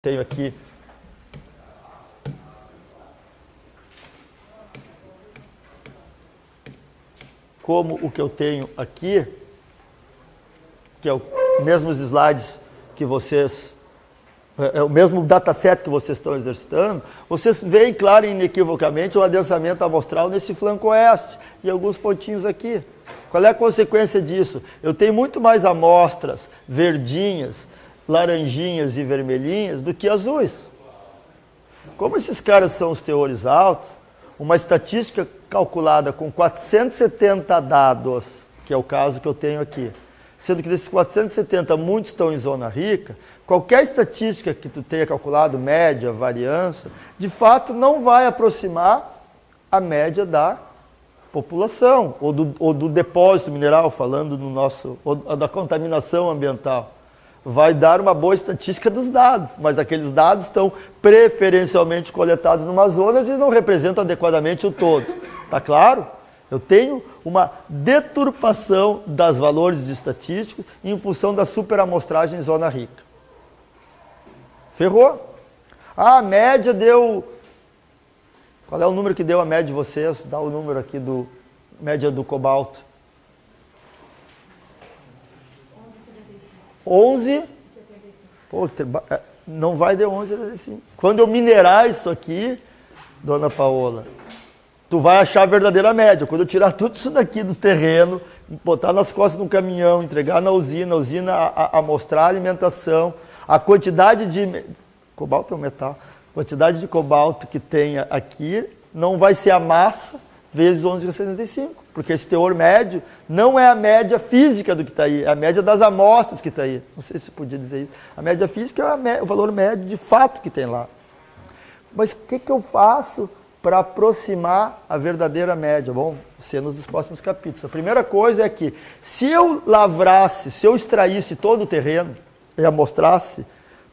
Tenho aqui como o que eu tenho aqui, que é o mesmos slides que vocês, é o mesmo dataset que vocês estão exercitando, vocês veem claro e inequivocamente o adensamento amostral nesse flanco oeste e alguns pontinhos aqui. Qual é a consequência disso? Eu tenho muito mais amostras verdinhas, laranjinhas e vermelhinhas do que azuis. Como esses caras são os teores altos, uma estatística calculada com 470 dados, que é o caso que eu tenho aqui, sendo que desses 470 muitos estão em zona rica, qualquer estatística que tu tenha calculado, média, variância, de fato não vai aproximar a média da população, ou do depósito mineral, falando no nosso, ou da contaminação ambiental. Vai dar uma boa estatística dos dados, mas aqueles dados estão preferencialmente coletados numa zona e não representam adequadamente o todo. Está claro? Eu tenho uma deturpação das valores de estatísticos em função da superamostragem em zona rica. Ferrou? A média deu... Qual é o número que deu a média de vocês? Dá o número aqui do média do cobalto. 11, pô, não vai de 11,75. Quando eu minerar isso aqui, dona Paola, tu vai achar a verdadeira média. Quando eu tirar tudo isso daqui do terreno, botar nas costas de um caminhão, entregar na usina, amostrar a alimentação, a quantidade de... Cobalto é um metal. A quantidade de cobalto que tenha aqui não vai ser a massa vezes 11,75. Porque esse teor médio não é a média física do que está aí, é a média das amostras que está aí. Não sei se eu podia dizer isso. A média física é o valor médio de fato que tem lá. Mas o que eu faço para aproximar a verdadeira média? Bom, cenas dos próximos capítulos. A primeira coisa é que, se eu lavrasse, se eu extraísse todo o terreno e amostrasse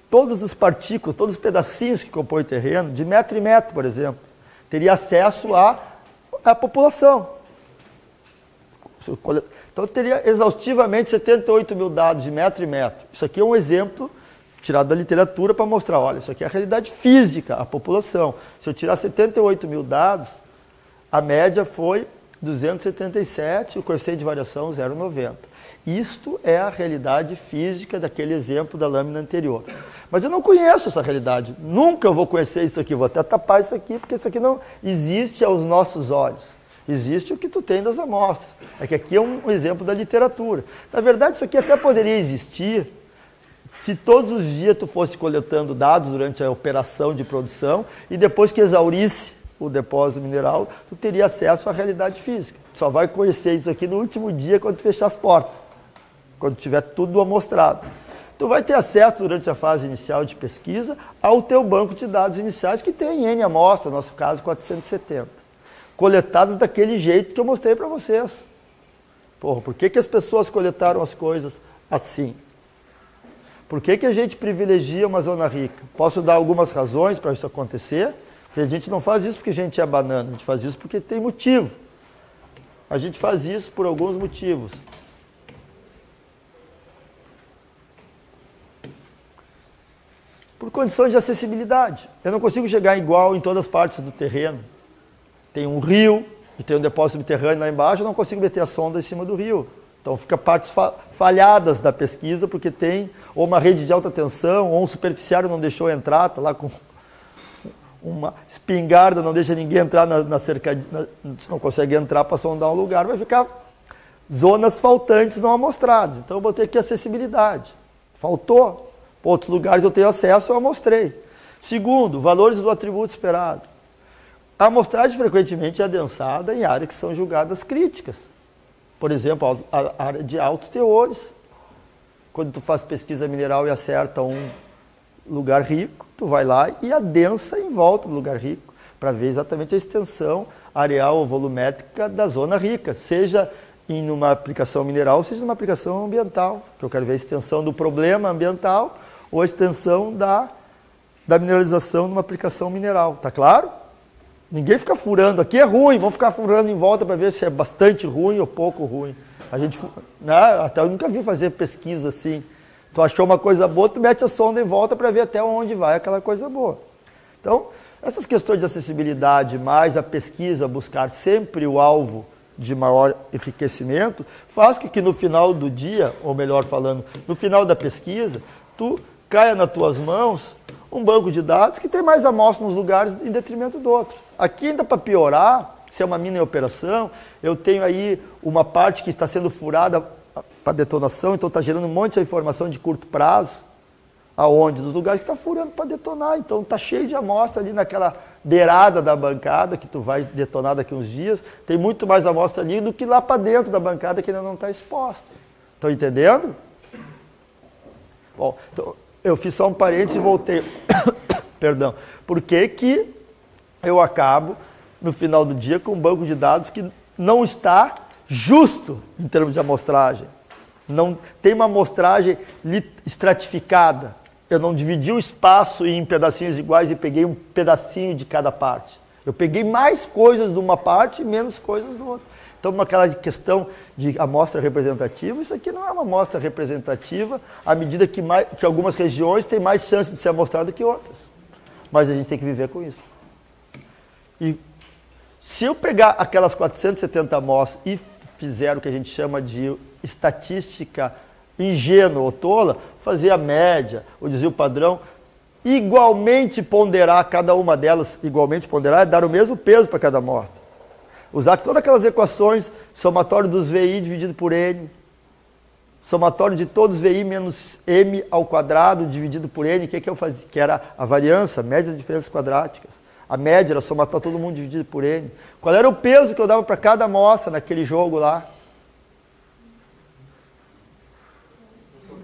todas as partículas, todos os pedacinhos que compõem o terreno, de metro em metro, por exemplo, teria acesso à população. Então, eu teria exaustivamente 78 mil dados de metro em metro. Isso aqui é um exemplo tirado da literatura para mostrar, olha, isso aqui é a realidade física, a população. Se eu tirar 78 mil dados, a média foi 277, o coeficiente de variação 0,90. Isto é a realidade física daquele exemplo da lâmina anterior. Mas eu não conheço essa realidade, nunca vou conhecer isso aqui, vou até tapar isso aqui, porque isso aqui não existe aos nossos olhos. Existe o que tu tem das amostras. É que aqui é um exemplo da literatura. Na verdade, isso aqui até poderia existir se todos os dias tu fosse coletando dados durante a operação de produção e depois que exaurisse o depósito mineral, tu teria acesso à realidade física. Tu só vai conhecer isso aqui no último dia quando tu fechar as portas, quando tiver tudo amostrado. Tu vai ter acesso durante a fase inicial de pesquisa ao teu banco de dados iniciais que tem N amostras, no nosso caso 470. Coletados daquele jeito que eu mostrei para vocês. Porra, por que as pessoas coletaram as coisas assim? Por que a gente privilegia uma zona rica? Posso dar algumas razões para isso acontecer? Porque a gente não faz isso porque a gente é banana, a gente faz isso porque tem motivo. A gente faz isso por alguns motivos. Por condições de acessibilidade. Eu não consigo chegar igual em todas as partes do terreno. Tem um rio e tem um depósito subterrâneo lá embaixo, eu não consigo meter a sonda em cima do rio. Então fica partes falhadas da pesquisa, porque tem ou uma rede de alta tensão, ou um superficiário não deixou entrar, está lá com uma espingarda, não deixa ninguém entrar na cercadinha, não consegue entrar para sondar um lugar, vai ficar zonas faltantes não amostradas. Então eu botei aqui acessibilidade. Faltou. Para outros lugares eu tenho acesso, eu amostrei. Segundo, valores do atributo esperado. A amostragem frequentemente é adensada em áreas que são julgadas críticas. Por exemplo, a área de altos teores. Quando tu faz pesquisa mineral e acerta um lugar rico, tu vai lá e adensa em volta do lugar rico, para ver exatamente a extensão areal ou volumétrica da zona rica, seja em uma aplicação mineral, seja numa aplicação ambiental, que eu quero ver a extensão do problema ambiental ou a extensão da mineralização numa aplicação mineral. Tá claro? Ninguém fica furando, aqui é ruim, vamos ficar furando em volta para ver se é bastante ruim ou pouco ruim. A gente, né, até eu nunca vi fazer pesquisa assim. Tu achou uma coisa boa, tu mete a sonda em volta para ver até onde vai aquela coisa boa. Então, essas questões de acessibilidade, mais a pesquisa, buscar sempre o alvo de maior enriquecimento, faz que no final do dia, ou melhor falando, no final da pesquisa, tu caia nas tuas mãos um banco de dados que tem mais amostras nos lugares em detrimento de outros. Aqui ainda para piorar, se é uma mini operação, eu tenho aí uma parte que está sendo furada para detonação, então está gerando um monte de informação de curto prazo, aonde? Dos lugares que está furando para detonar, então está cheio de amostra ali naquela beirada da bancada, que tu vai detonar daqui uns dias, tem muito mais amostra ali do que lá para dentro da bancada que ainda não está exposta. Estão entendendo? Bom, então, eu fiz só um parênteses e voltei. Perdão. Por que que eu acabo, no final do dia, com um banco de dados que não está justo em termos de amostragem? Não tem uma amostragem estratificada. Eu não dividi o espaço em pedacinhos iguais e peguei um pedacinho de cada parte. Eu peguei mais coisas de uma parte e menos coisas do outro. Então, aquela questão de amostra representativa, isso aqui não é uma amostra representativa à medida que algumas regiões têm mais chance de ser amostrado que outras. Mas a gente tem que viver com isso. E se eu pegar aquelas 470 amostras e fizer o que a gente chama de estatística ingênua ou tola, fazer a média, o desvio padrão, igualmente ponderar cada uma delas, igualmente ponderar, é dar o mesmo peso para cada amostra. Usar todas aquelas equações, somatório dos VI dividido por N, somatório de todos os VI menos M ao quadrado dividido por N, que eu fazia? Que era a variância, a média das diferenças quadráticas. A média era somatório todo mundo dividido por N. Qual era o peso que eu dava para cada amostra naquele jogo lá?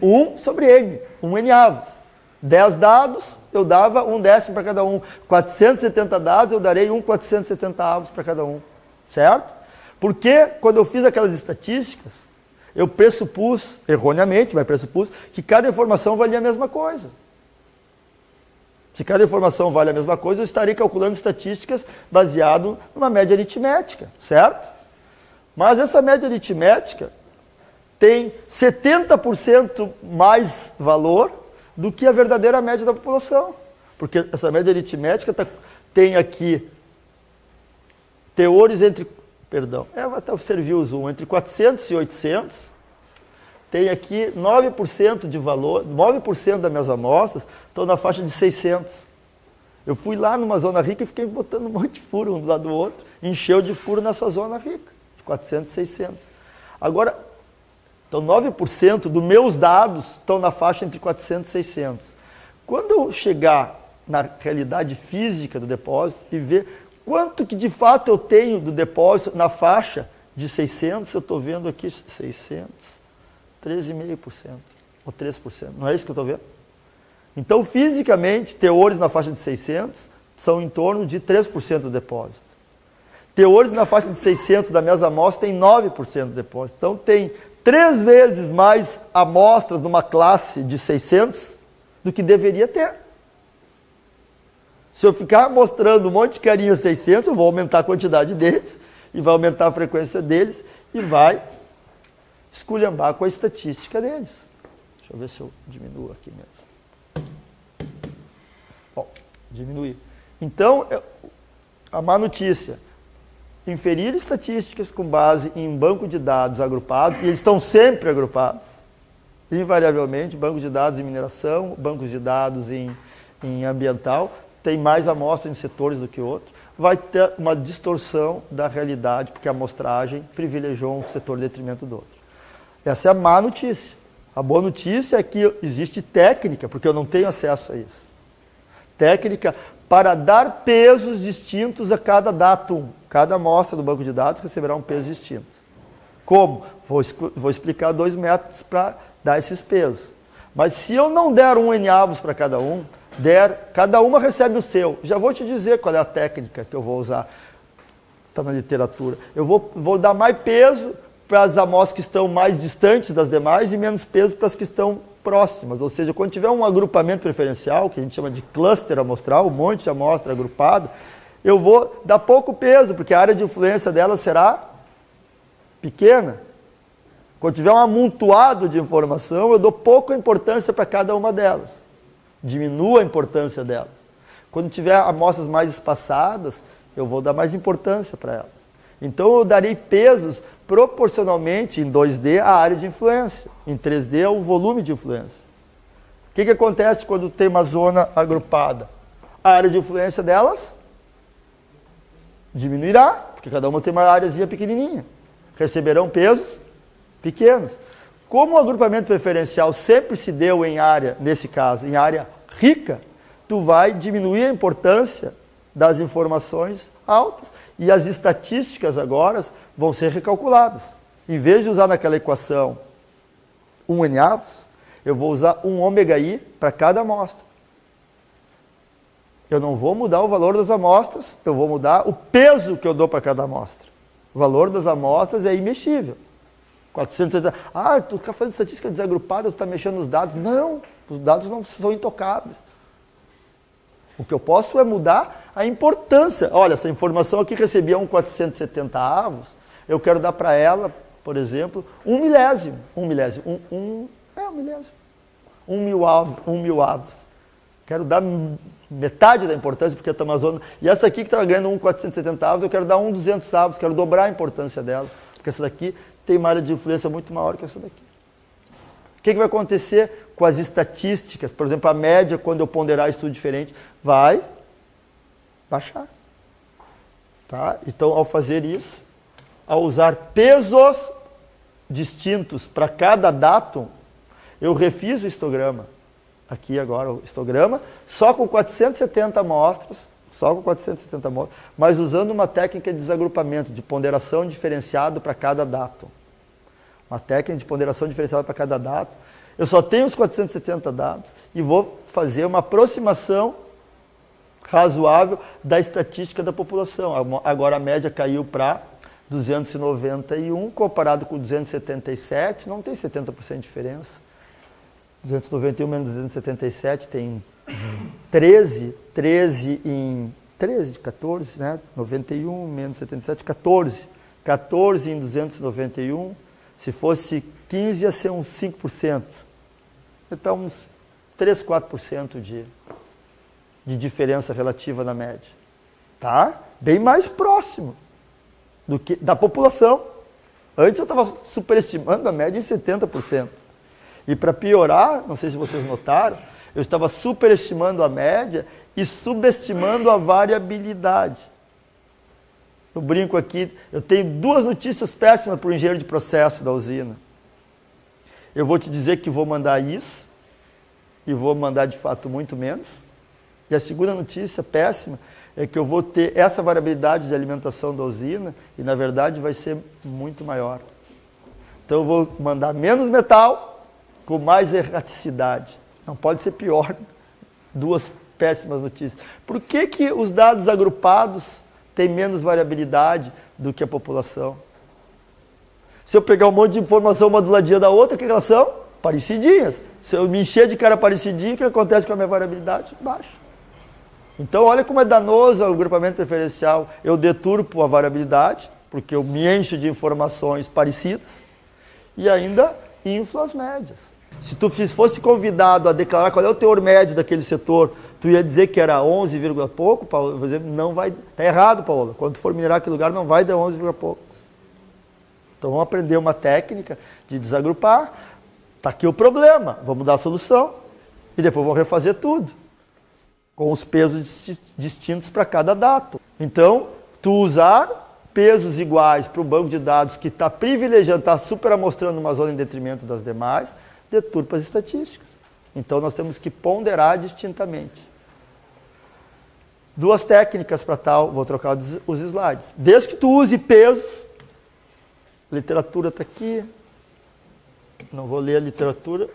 1 sobre N, 1 N avos. 10 dados, eu dava 1/10 para cada um. 470 dados, eu darei 1/470 avos para cada um. Certo? Porque quando eu fiz aquelas estatísticas, eu pressupus, erroneamente, mas pressupus, que cada informação valia a mesma coisa. Se cada informação vale a mesma coisa, eu estarei calculando estatísticas baseado numa média aritmética, certo? Mas essa média aritmética tem 70% mais valor do que a verdadeira média da população. Porque essa média aritmética tem aqui teores entre, vou até servir o zoom, entre 400 e 800, tem aqui 9% de valor, 9% das minhas amostras estão na faixa de 600. Eu fui lá numa zona rica e fiquei botando um monte de furo um do lado do outro, encheu de furo nessa zona rica, de 400 e 600. Agora, então 9% dos meus dados estão na faixa entre 400 e 600. Quando eu chegar na realidade física do depósito e ver quanto que de fato eu tenho do depósito na faixa de 600, eu estou vendo aqui 600, 13,5% ou 3%, não é isso que eu estou vendo? Então, fisicamente, teores na faixa de 600 são em torno de 3% do depósito. Teores na faixa de 600 das minhas amostras tem 9% do depósito. Então, tem 3 vezes mais amostras numa classe de 600 do que deveria ter. Se eu ficar mostrando um monte de carinha 600, eu vou aumentar a quantidade deles, e vai aumentar a frequência deles, e vai esculhambar com a estatística deles. Deixa eu ver se eu diminuo aqui mesmo. Bom, diminuir. Então, a má notícia, inferir estatísticas com base em banco de dados agrupados, e eles estão sempre agrupados, invariavelmente, banco de dados em mineração, bancos de dados em ambiental, tem mais amostra em setores do que outros, vai ter uma distorção da realidade, porque a amostragem privilegiou um setor em detrimento do outro. Essa é a má notícia. A boa notícia é que existe técnica, porque eu não tenho acesso a isso. Técnica para dar pesos distintos a cada datum. Cada amostra do banco de dados receberá um peso distinto. Como? Vou explicar 2 métodos para dar esses pesos. Mas se eu não der 1 N avos para cada um, cada uma recebe o seu. Já vou te dizer qual é a técnica que eu vou usar. Está na literatura. Eu vou dar mais peso para as amostras que estão mais distantes das demais e menos peso para as que estão próximas. Ou seja, quando tiver um agrupamento preferencial, que a gente chama de cluster amostral, um monte de amostra agrupado, eu vou dar pouco peso, porque a área de influência dela será pequena. Quando tiver um amontoado de informação, eu dou pouca importância para cada uma delas. Diminuo a importância delas. Quando tiver amostras mais espaçadas, eu vou dar mais importância para elas. Então eu darei pesos proporcionalmente em 2D à área de influência, em 3D ao volume de influência. O que acontece quando tem uma zona agrupada? A área de influência delas diminuirá, porque cada uma tem uma áreazinha pequenininha. Receberão pesos pequenos. Como o agrupamento preferencial sempre se deu em área, nesse caso, em área rica, tu vai diminuir a importância das informações altas e as estatísticas agora vão ser recalculadas. Em vez de usar naquela equação 1 n-avos, eu vou usar 1 ômega i para cada amostra. Eu não vou mudar o valor das amostras, eu vou mudar o peso que eu dou para cada amostra. O valor das amostras é imexível. 470. Tu está fazendo estatística desagrupada, tu está mexendo nos dados. Não, os dados não são intocáveis. O que eu posso é mudar a importância. Olha, essa informação aqui recebia 470 avos, eu quero dar para ela, por exemplo, 1 milésimo. 1 milésimo. 1 milésimo. 1 mil avos. Quero dar metade da importância, porque eu estou na zona. E essa aqui que está ganhando 470 avos, eu quero dar 200 avos, quero dobrar a importância dela. Porque essa daqui tem uma área de influência muito maior que essa daqui. O que vai acontecer com as estatísticas? Por exemplo, a média, quando eu ponderar estudo diferente, vai baixar. Tá? Então, ao fazer isso, ao usar pesos distintos para cada datum, eu refiz o histograma. Aqui agora o histograma, só com 470 amostras, mas usando uma técnica de desagrupamento, de ponderação diferenciada para cada datum. Uma técnica de ponderação diferenciada para cada datum. Eu só tenho os 470 dados e vou fazer uma aproximação razoável da estatística da população. Agora a média caiu para 291, comparado com 277, não tem 70% de diferença. 291 menos 277 tem 13 de 14, né? 91 menos 77, 14. 14 em 291, se fosse 15 ia ser uns 5%. Então uns 3, 4% de diferença relativa na média. Tá? Bem mais próximo do que da população. Antes eu estava superestimando a média em 70%. E para piorar, não sei se vocês notaram, eu estava superestimando a média e subestimando a variabilidade. Eu brinco aqui, eu tenho 2 notícias péssimas para o engenheiro de processo da usina. Eu vou te dizer que vou mandar isso, e vou mandar de fato muito menos. E a segunda notícia péssima é que eu vou ter essa variabilidade de alimentação da usina, e na verdade vai ser muito maior. Então eu vou mandar menos metal, com mais erraticidade. Não pode ser pior. 2 péssimas notícias. Por que os dados agrupados têm menos variabilidade do que a população? Se eu pegar um monte de informação uma do ladinho da outra, o que elas são? Parecidinhas. Se eu me encher de cara parecidinho, o que acontece com a minha variabilidade? Baixa. Então, olha como é danoso o agrupamento preferencial. Eu deturpo a variabilidade, porque eu me encho de informações parecidas, e ainda inflo as médias. Se tu fosse convidado a declarar qual é o teor médio daquele setor, tu ia dizer que era 11, pouco, Paulo? Eu vou dizer, não vai, tá errado, Paulo. Quando tu for minerar aquele lugar, não vai dar 11, pouco. Então vamos aprender uma técnica de desagrupar. Tá aqui o problema, vamos dar a solução e depois vamos refazer tudo com os pesos distintos para cada datum. Então, tu usar pesos iguais para o banco de dados que está privilegiando, está superamostrando uma zona em detrimento das demais, deturpa as estatísticas. Então, nós temos que ponderar distintamente. 2 técnicas para tal, vou trocar os slides. Desde que tu use pesos, a literatura está aqui, não vou ler a literatura,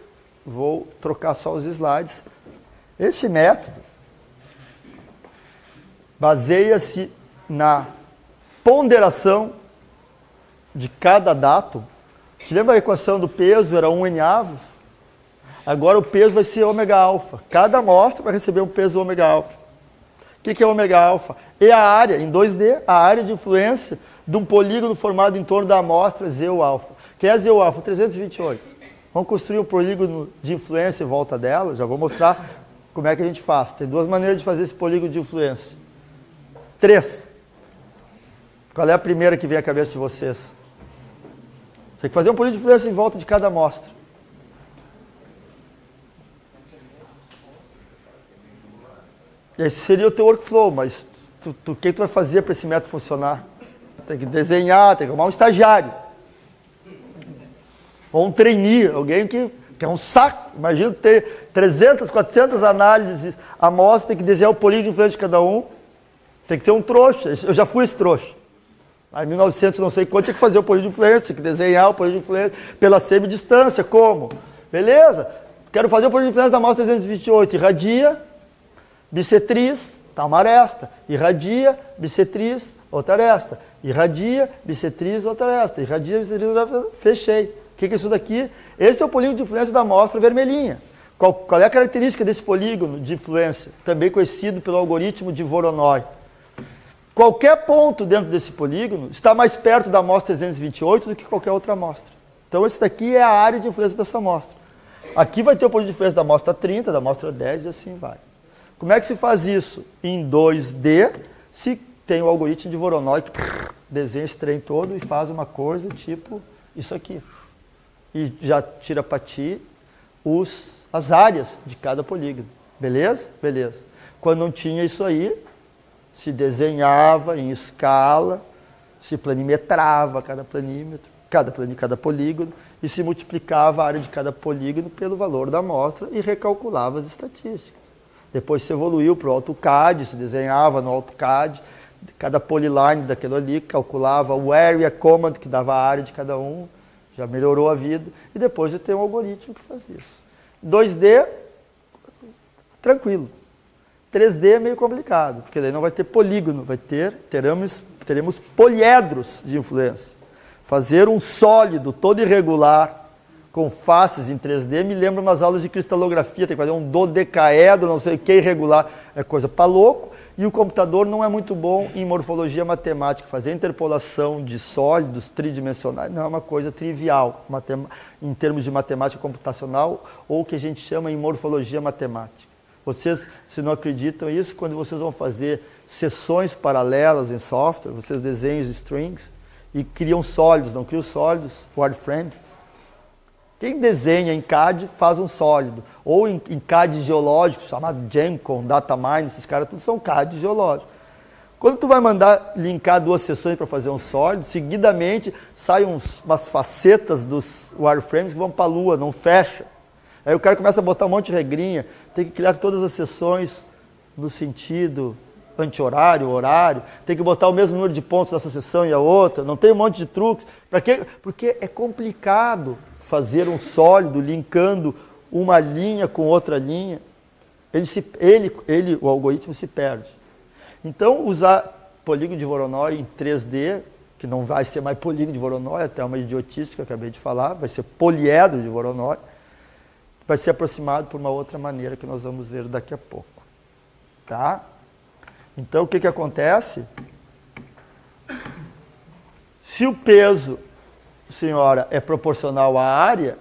vou trocar só os slides. Esse método baseia-se na ponderação de cada datum. Te lembra a equação do peso? Era 1 n-avos. Agora o peso vai ser ômega alfa. Cada amostra vai receber um peso ômega alfa. O que é ômega alfa? É a área, em 2D, a área de influência de um polígono formado em torno da amostra Z ou alfa. Quem é ZUAF? 328. Vamos construir um polígono de influência em volta dela. Já vou mostrar como é que a gente faz. Tem duas maneiras de fazer esse polígono de influência. 3. Qual é a primeira que vem à cabeça de vocês? Tem que fazer um polígono de influência em volta de cada amostra. Esse seria o teu workflow, mas o que tu vai fazer para esse método funcionar? Tem que desenhar, tem que arrumar um estagiário. Ou um trainee, alguém que é um saco. Imagina ter 300, 400 análises, amostras, tem que desenhar o polígono de influência de cada um. Tem que ter um trouxa. Eu já fui esse trouxa. Aí em 1900, não sei quanto, tinha que fazer o polígono de influência, tinha que desenhar o polígono de influência pela semidistância. Como? Beleza. Quero fazer o polígono de influência da amostra 328. Irradia, bissetriz, tá uma aresta. Irradia, bissetriz, outra aresta. Irradia, bissetriz, outra aresta. Irradia, bissetriz, outra aresta. Fechei. O que é isso daqui? Esse é o polígono de influência da amostra vermelhinha. Qual é a característica desse polígono de influência? Também conhecido pelo algoritmo de Voronoi. Qualquer ponto dentro desse polígono está mais perto da amostra 328 do que qualquer outra amostra. Então, esse daqui é a área de influência dessa amostra. Aqui vai ter o polígono de influência da amostra 30, da amostra 10 e assim vai. Como é que se faz isso? Em 2D, se tem o algoritmo de Voronoi que desenha esse trem todo e faz uma coisa tipo isso aqui. E já tira para ti as áreas de cada polígono. Beleza? Beleza. Quando não tinha isso aí, se desenhava em escala, se planimetrava cada planímetro, cada polígono, e se multiplicava a área de cada polígono pelo valor da amostra e recalculava as estatísticas. Depois se evoluiu para o AutoCAD, se desenhava no AutoCAD, cada polyline daquilo ali, calculava o area command que dava a área de cada um, já melhorou a vida, e depois de ter um algoritmo que faz isso. 2D, tranquilo. 3D é meio complicado, porque daí não vai ter polígono, teremos poliedros de influência. Fazer um sólido todo irregular, com faces em 3D, me lembra umas aulas de cristalografia, tem que fazer um dodecaedro, não sei o que, irregular, é coisa para louco, e o computador não é muito bom em morfologia matemática, fazer interpolação de sólidos tridimensionais não é uma coisa trivial, em termos de matemática computacional, ou o que a gente chama em morfologia matemática. Vocês, se não acreditam nisso, quando vocês vão fazer seções paralelas em software, vocês desenham strings e criam sólidos, não criam sólidos, wireframes. Quem desenha em CAD faz um sólido. Ou em CAD geológico, chamado Gemcon, Datamine, esses caras tudo são CAD geológico. Quando tu vai mandar linkar duas seções para fazer um sólido, seguidamente saem umas facetas dos wireframes que vão para a lua, não fecha. Aí o cara começa a botar um monte de regrinha, tem que criar todas as seções no sentido anti-horário, horário, tem que botar o mesmo número de pontos dessa seção e a outra, não tem um monte de truques. Para quê? Porque é complicado fazer um sólido linkando uma linha com outra linha. O algoritmo se perde. Então, usar polígono de Voronoi em 3D, que não vai ser mais polígono de Voronoi, até uma idiotice que eu acabei de falar, vai ser poliedro de Voronoi, vai ser aproximado por uma outra maneira que nós vamos ver daqui a pouco. Tá? Então, o que acontece? Se o peso, senhora, é proporcional à área,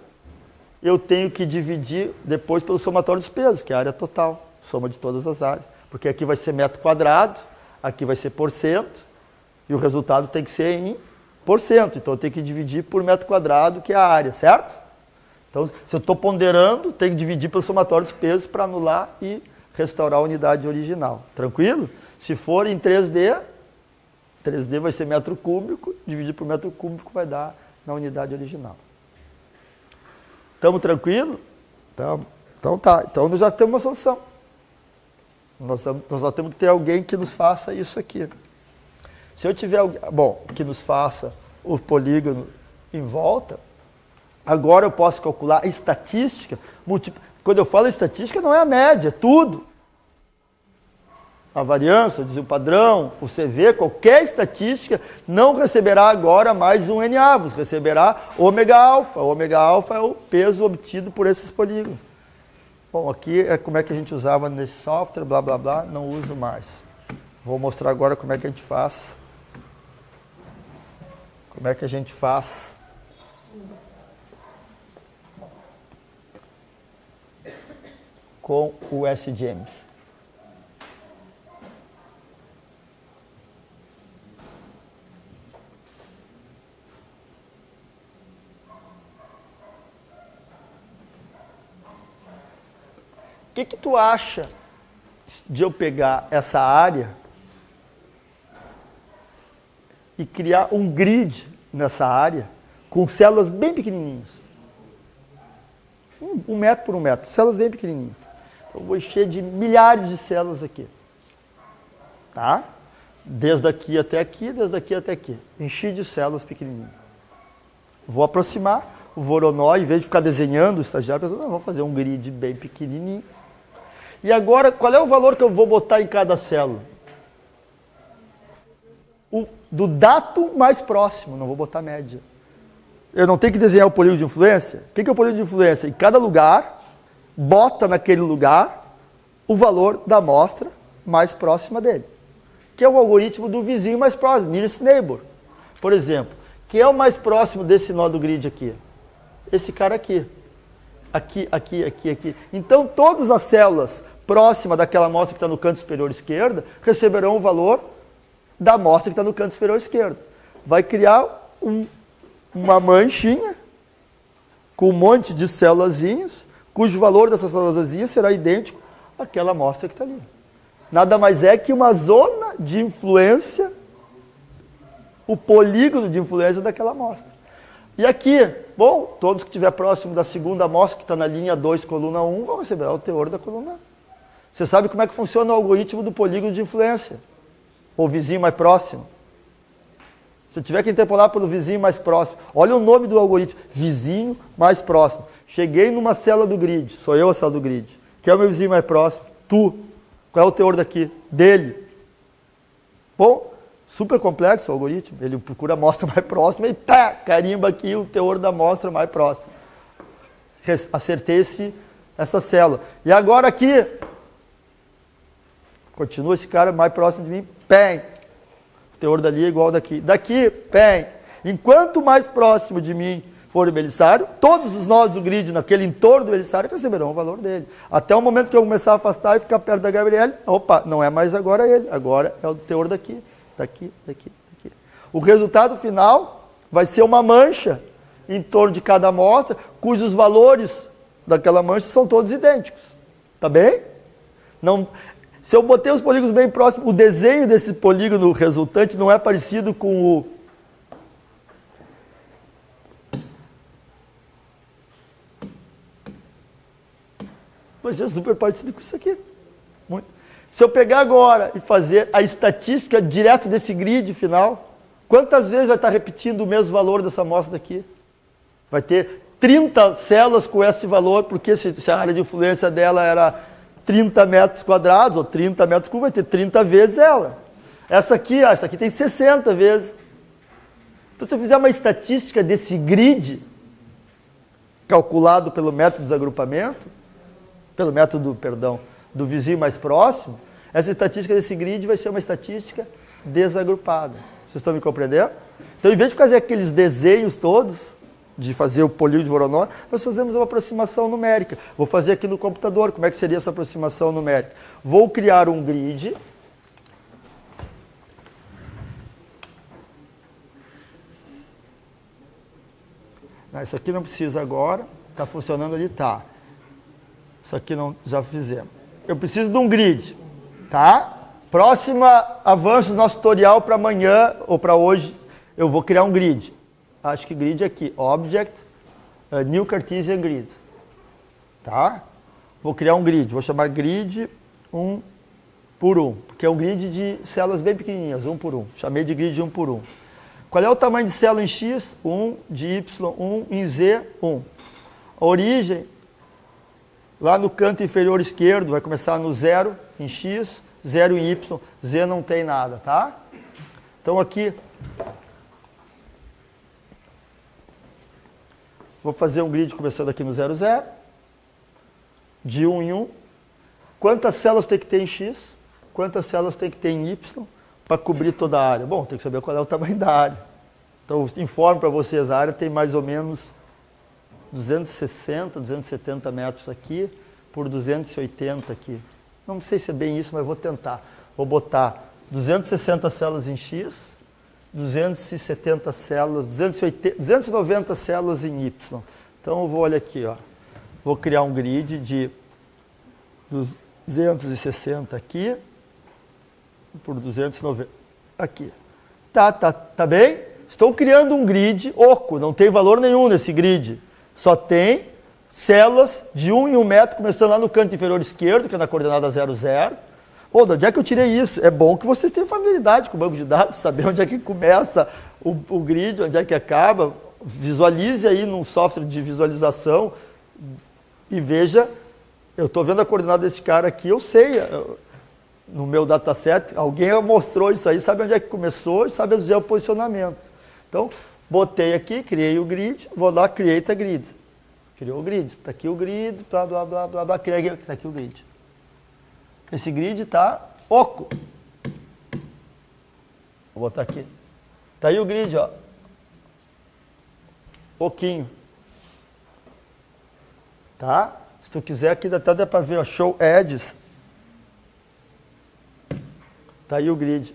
eu tenho que dividir depois pelo somatório dos pesos, que é a área total, soma de todas as áreas. Porque aqui vai ser metro quadrado, aqui vai ser porcento, e o resultado tem que ser em porcento. Então, eu tenho que dividir por metro quadrado, que é a área, certo? Então, se eu estou ponderando, tenho que dividir pelo somatório dos pesos para anular e restaurar a unidade original. Tranquilo? Se for em 3D vai ser metro cúbico, dividir por metro cúbico vai dar na unidade original. Estamos tranquilos? Então tá. Então nós já temos uma solução. Nós só temos que ter alguém que nos faça isso aqui. Se eu tiver alguém, que nos faça o polígono em volta, agora eu posso calcular a estatística. Quando eu falo estatística, não é a média, é tudo. A variância, o desvio padrão, o CV, qualquer estatística, não receberá agora mais um N-avos, receberá ômega alfa. O ômega alfa é o peso obtido por esses polígonos. Bom, aqui é como é que a gente usava nesse software, blá, blá, blá, não uso mais. Vou mostrar agora como é que a gente faz. Como é que a gente faz com o S. James. O que tu acha de eu pegar essa área e criar um grid nessa área com células bem pequenininhas? 1 metro por 1 metro, células bem pequenininhas. Então, eu vou encher de milhares de células aqui. Tá? Desde aqui até aqui, desde aqui até aqui. Enchi de células pequenininhas. Vou aproximar o Voronoi, em vez de ficar desenhando o estagiário, pensando, não, vou fazer um grid bem pequenininho. E agora, qual é o valor que eu vou botar em cada célula? Do dato mais próximo, não vou botar média. Eu não tenho que desenhar o polígono de influência? O que é o polígono de influência? Em cada lugar, bota naquele lugar o valor da amostra mais próxima dele. Que é o algoritmo do vizinho mais próximo, nearest neighbor. Por exemplo, quem é o mais próximo desse nó do grid aqui? Esse cara aqui. Aqui, aqui, aqui, aqui. Então, todas as células próximas daquela amostra que está no canto superior esquerdo receberão o valor da amostra que está no canto superior esquerdo. Vai criar uma manchinha com um monte de célulazinhas, cujo valor dessas célulazinhas será idêntico àquela amostra que está ali. Nada mais é que uma zona de influência, o polígono de influência daquela amostra. E aqui, bom, todos que estiver próximo da segunda amostra, que está na linha 2, coluna 1, vão receber o teor da coluna 1. Você sabe como é que funciona o algoritmo do polígono de influência? Ou vizinho mais próximo? Se eu tiver que interpolar pelo vizinho mais próximo, olha o nome do algoritmo, vizinho mais próximo. Cheguei numa célula do grid, sou eu a célula do grid. Quem é o meu vizinho mais próximo? Tu. Qual é o teor daqui? Dele. Bom, super complexo o algoritmo. Ele procura a amostra mais próxima e tá, carimba aqui o teor da amostra mais próxima. Acertei essa célula. E agora aqui, continua esse cara mais próximo de mim, pem. O teor dali é igual daqui. Daqui, pem. Enquanto mais próximo de mim for o Belissário, todos os nós do grid naquele entorno do Belissário receberão o valor dele. Até o momento que eu começar a afastar e ficar perto da Gabriele, opa, não é mais agora ele, agora é o teor daqui, daqui, daqui, daqui. O resultado final vai ser uma mancha em torno de cada amostra, cujos valores daquela mancha são todos idênticos. Tá bem? Não... Se eu botei os polígonos bem próximos, o desenho desse polígono resultante não é parecido com o... Vai ser super parecido com isso aqui. Muito. Se eu pegar agora e fazer a estatística direto desse grid final, quantas vezes vai estar repetindo o mesmo valor dessa amostra daqui? Vai ter 30 células com esse valor, porque se a área de influência dela era 30 metros quadrados, ou 30 metros cúbicos, vai ter 30 vezes ela. Essa aqui tem 60 vezes. Então, se eu fizer uma estatística desse grid, calculado pelo método de desagrupamento, pelo método, perdão, do vizinho mais próximo, essa estatística desse grid vai ser uma estatística desagrupada. Vocês estão me compreendendo? Então, em vez de fazer aqueles desenhos todos, de fazer o polígono de Voronoi, nós fazemos uma aproximação numérica. Vou fazer aqui no computador, como é que seria essa aproximação numérica? Vou criar um grid. Isso aqui não precisa agora, está funcionando ali, tá. Isso aqui não, já fizemos. Eu preciso de um grid, tá? Próximo avanço do nosso tutorial para amanhã ou para hoje, eu vou criar um grid. Acho que grid é aqui, Object, New Cartesian Grid. Tá? Vou criar um grid, vou chamar grid 1 por 1, porque é um grid de células bem pequenininhas, 1 por 1. Chamei de grid de 1 por 1. Qual é o tamanho de célula em X? 1, de Y, 1, em Z, 1. A origem, lá no canto inferior esquerdo, vai começar no 0 em X, 0 em Y, Z não tem nada, tá? Então aqui... Vou fazer um grid começando aqui no 0, 0, de 1 em 1. Quantas células tem que ter em X? Quantas células tem que ter em Y para cobrir toda a área? Bom, tem que saber qual é o tamanho da área. Então, eu informo para vocês, a área tem mais ou menos 260, 270 metros aqui, por 280 aqui. Não sei se é bem isso, mas vou tentar. Vou botar 260 células em X, 270 células, 290 células em Y. Então, eu vou, olha aqui, ó. Vou criar um grid de 260 aqui, por 290 aqui. Tá bem? Estou criando um grid oco, não tem valor nenhum nesse grid. Só tem células de 1 em 1 metro, começando lá no canto inferior esquerdo, que é na coordenada 0, 0. Pô, de onde é que eu tirei isso? É bom que vocês tenham familiaridade com o banco de dados, saber onde é que começa o grid, onde é que acaba. Visualize aí num software de visualização e veja, eu estou vendo a coordenada desse cara aqui, eu sei, no meu dataset, alguém mostrou isso aí, sabe onde é que começou e sabe o posicionamento. Então, botei aqui, criei o grid, vou lá, create a grid. Criou o grid, está aqui o grid, blá, blá, blá, blá, blá, criei, está aqui o grid. Esse grid está oco. Vou botar aqui. Está aí o grid, ó. Oquinho. Tá? Se tu quiser aqui, até dá para ver, ó, show edges. Tá aí o grid.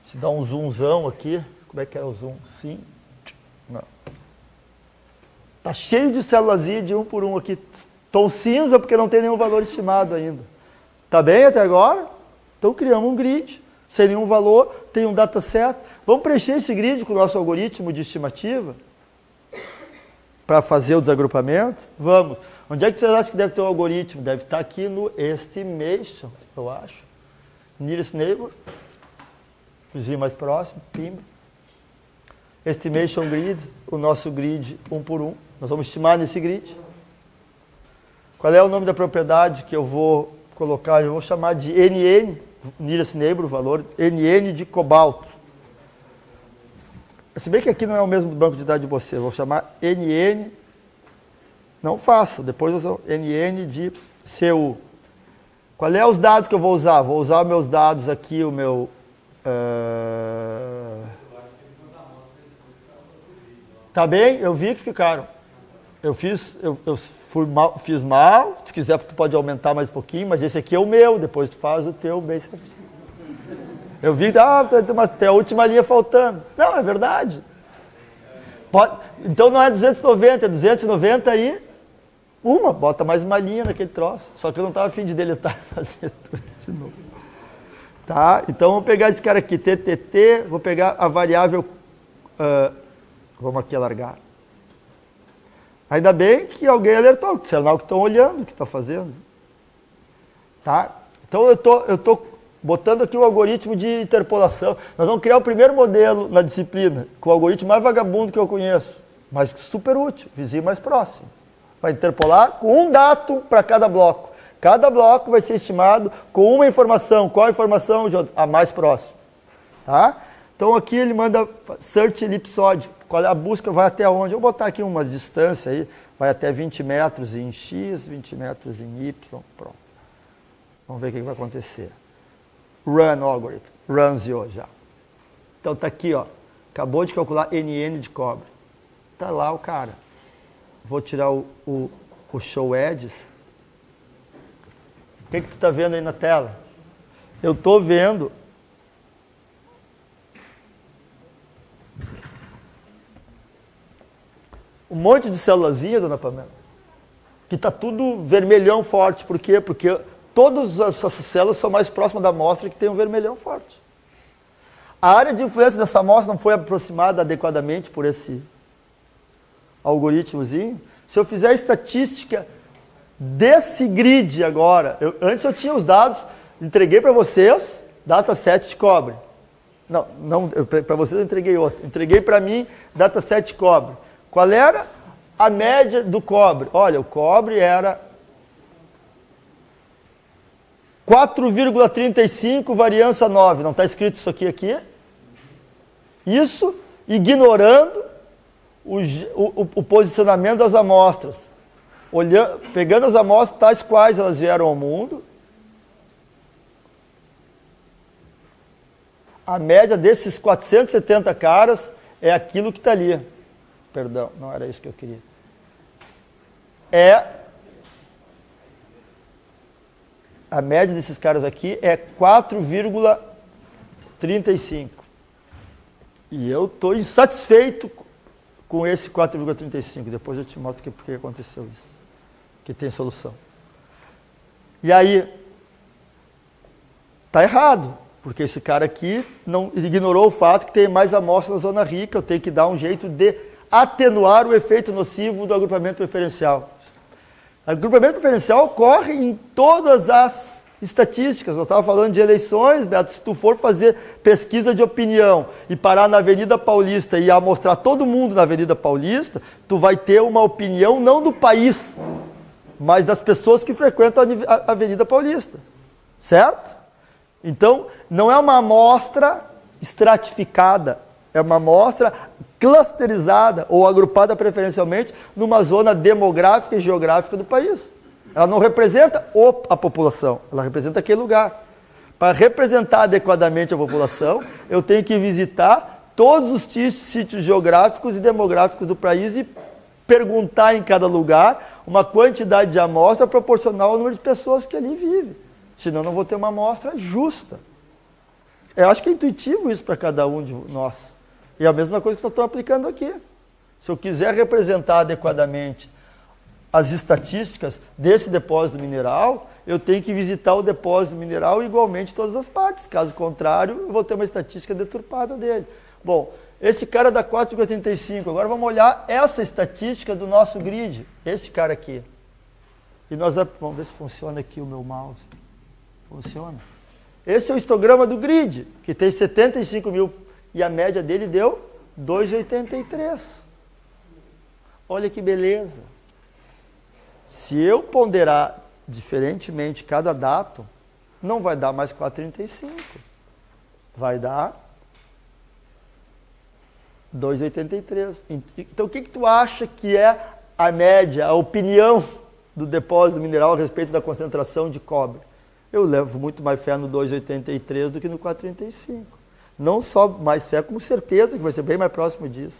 Se dá um zoomzão aqui, como é que é o zoom? Sim. Não. Tá cheio de célulazinha de 1 por 1 aqui. Tom cinza porque não tem nenhum valor estimado ainda. Tá bem até agora? Então criamos um grid, sem nenhum valor, tem um dataset. Vamos preencher esse grid com o nosso algoritmo de estimativa? Para fazer o desagrupamento? Vamos. Onde é que vocês acham que deve ter o algoritmo? Deve estar aqui no Estimation, eu acho. Nearest Neighbor. Vizinho mais próximo, PIMB. Estimation Grid, o nosso grid 1 por 1. Nós vamos estimar nesse grid. Qual é o nome da propriedade que eu vou colocar? Eu vou chamar de NN, Nearest Neighbor, o valor, NN de cobalto. Se bem que aqui não é o mesmo banco de dados de você, eu vou chamar NN, não faço, depois eu uso NN de CU. Qual é os dados que eu vou usar? Vou usar meus dados aqui, o meu... Tá bem? Eu vi que ficaram. Eu fiz mal, se quiser tu pode aumentar mais um pouquinho, mas esse aqui é o meu, depois tu faz o teu bem certinho. Eu vi que tem a última linha faltando. Não, é verdade. Então não é 290, é 290 aí. Bota mais uma linha naquele troço. Só que eu não estava a fim de deletar e fazer tudo de novo. Tá? Então vamos pegar esse cara aqui, TTT, vou pegar a variável... vamos aqui alargar. Ainda bem que alguém alertou, que sinal que estão olhando o que está fazendo. Tá? Então eu estou botando aqui o algoritmo de interpolação. Nós vamos criar o primeiro modelo na disciplina, com o algoritmo mais vagabundo que eu conheço, mas super útil, vizinho mais próximo. Vai interpolar com um datum para cada bloco. Cada bloco vai ser estimado com uma informação. Qual a informação? A mais próxima. Tá? Então aqui ele manda search ellipsoide. Qual é a busca? Vai até onde? Eu vou botar aqui uma distância aí. Vai até 20 metros em X, 20 metros em Y. Pronto. Vamos ver o que vai acontecer. Run algorithm. Run zero já. Então tá aqui, ó. Acabou de calcular NN de cobre. Tá lá o cara. Vou tirar o show edges. O que tu tá vendo aí na tela? Eu tô vendo um monte de célulazinha, dona Pamela, que está tudo vermelhão forte. Por quê? Porque todas essas células são mais próximas da amostra que tem um vermelhão forte. A área de influência dessa amostra não foi aproximada adequadamente por esse algoritmozinho. Se eu fizer a estatística desse grid agora, antes eu tinha os dados, entreguei para vocês, dataset de cobre. Não, para vocês eu entreguei outro. Entreguei para mim, dataset de cobre. Qual era a média do cobre? Olha, o cobre era 4,35 variância 9. Não está escrito isso aqui? Isso ignorando o posicionamento das amostras. Pegando as amostras tais quais elas vieram ao mundo, A média desses 470 caras é aquilo que está ali. Perdão, não era isso que eu queria. A média desses caras aqui é 4,35. E eu estou insatisfeito com esse 4,35. Depois eu te mostro por que aconteceu isso. Que tem solução. E aí, tá errado, porque esse cara aqui não ignorou o fato que tem mais amostra na zona rica, eu tenho que dar um jeito de atenuar o efeito nocivo do agrupamento preferencial. O agrupamento preferencial ocorre em todas as estatísticas. Nós estávamos falando de eleições, Beto, se tu for fazer pesquisa de opinião e parar na Avenida Paulista e amostrar todo mundo na Avenida Paulista, tu vai ter uma opinião não do país, mas das pessoas que frequentam a Avenida Paulista, certo? Então, não é uma amostra estratificada, é uma amostra clusterizada ou agrupada preferencialmente numa zona demográfica e geográfica do país. Ela não representa a população, ela representa aquele lugar. Para representar adequadamente a população, eu tenho que visitar todos os sítios geográficos e demográficos do país e perguntar em cada lugar uma quantidade de amostra proporcional ao número de pessoas que ali vivem. Senão não vou ter uma amostra justa. Eu acho que é intuitivo isso para cada um de nós. E é a mesma coisa que eu estou aplicando aqui. Se eu quiser representar adequadamente as estatísticas desse depósito mineral, eu tenho que visitar o depósito mineral igualmente em todas as partes. Caso contrário, eu vou ter uma estatística deturpada dele. Bom, esse cara dá 4,85. Agora vamos olhar essa estatística do nosso grid. Esse cara aqui. E nós vamos ver se funciona aqui o meu mouse. Funciona. Esse é o histograma do grid, que tem 75 mil. E a média dele deu 2,83. Olha que beleza. Se eu ponderar diferentemente cada dato, não vai dar mais 4,35. Vai dar 2,83. Então, o que tu acha que é a média, a opinião do depósito mineral a respeito da concentração de cobre? Eu levo muito mais fé no 2,83 do que no 4,35. Não só mais fé, como certeza que vai ser bem mais próximo disso.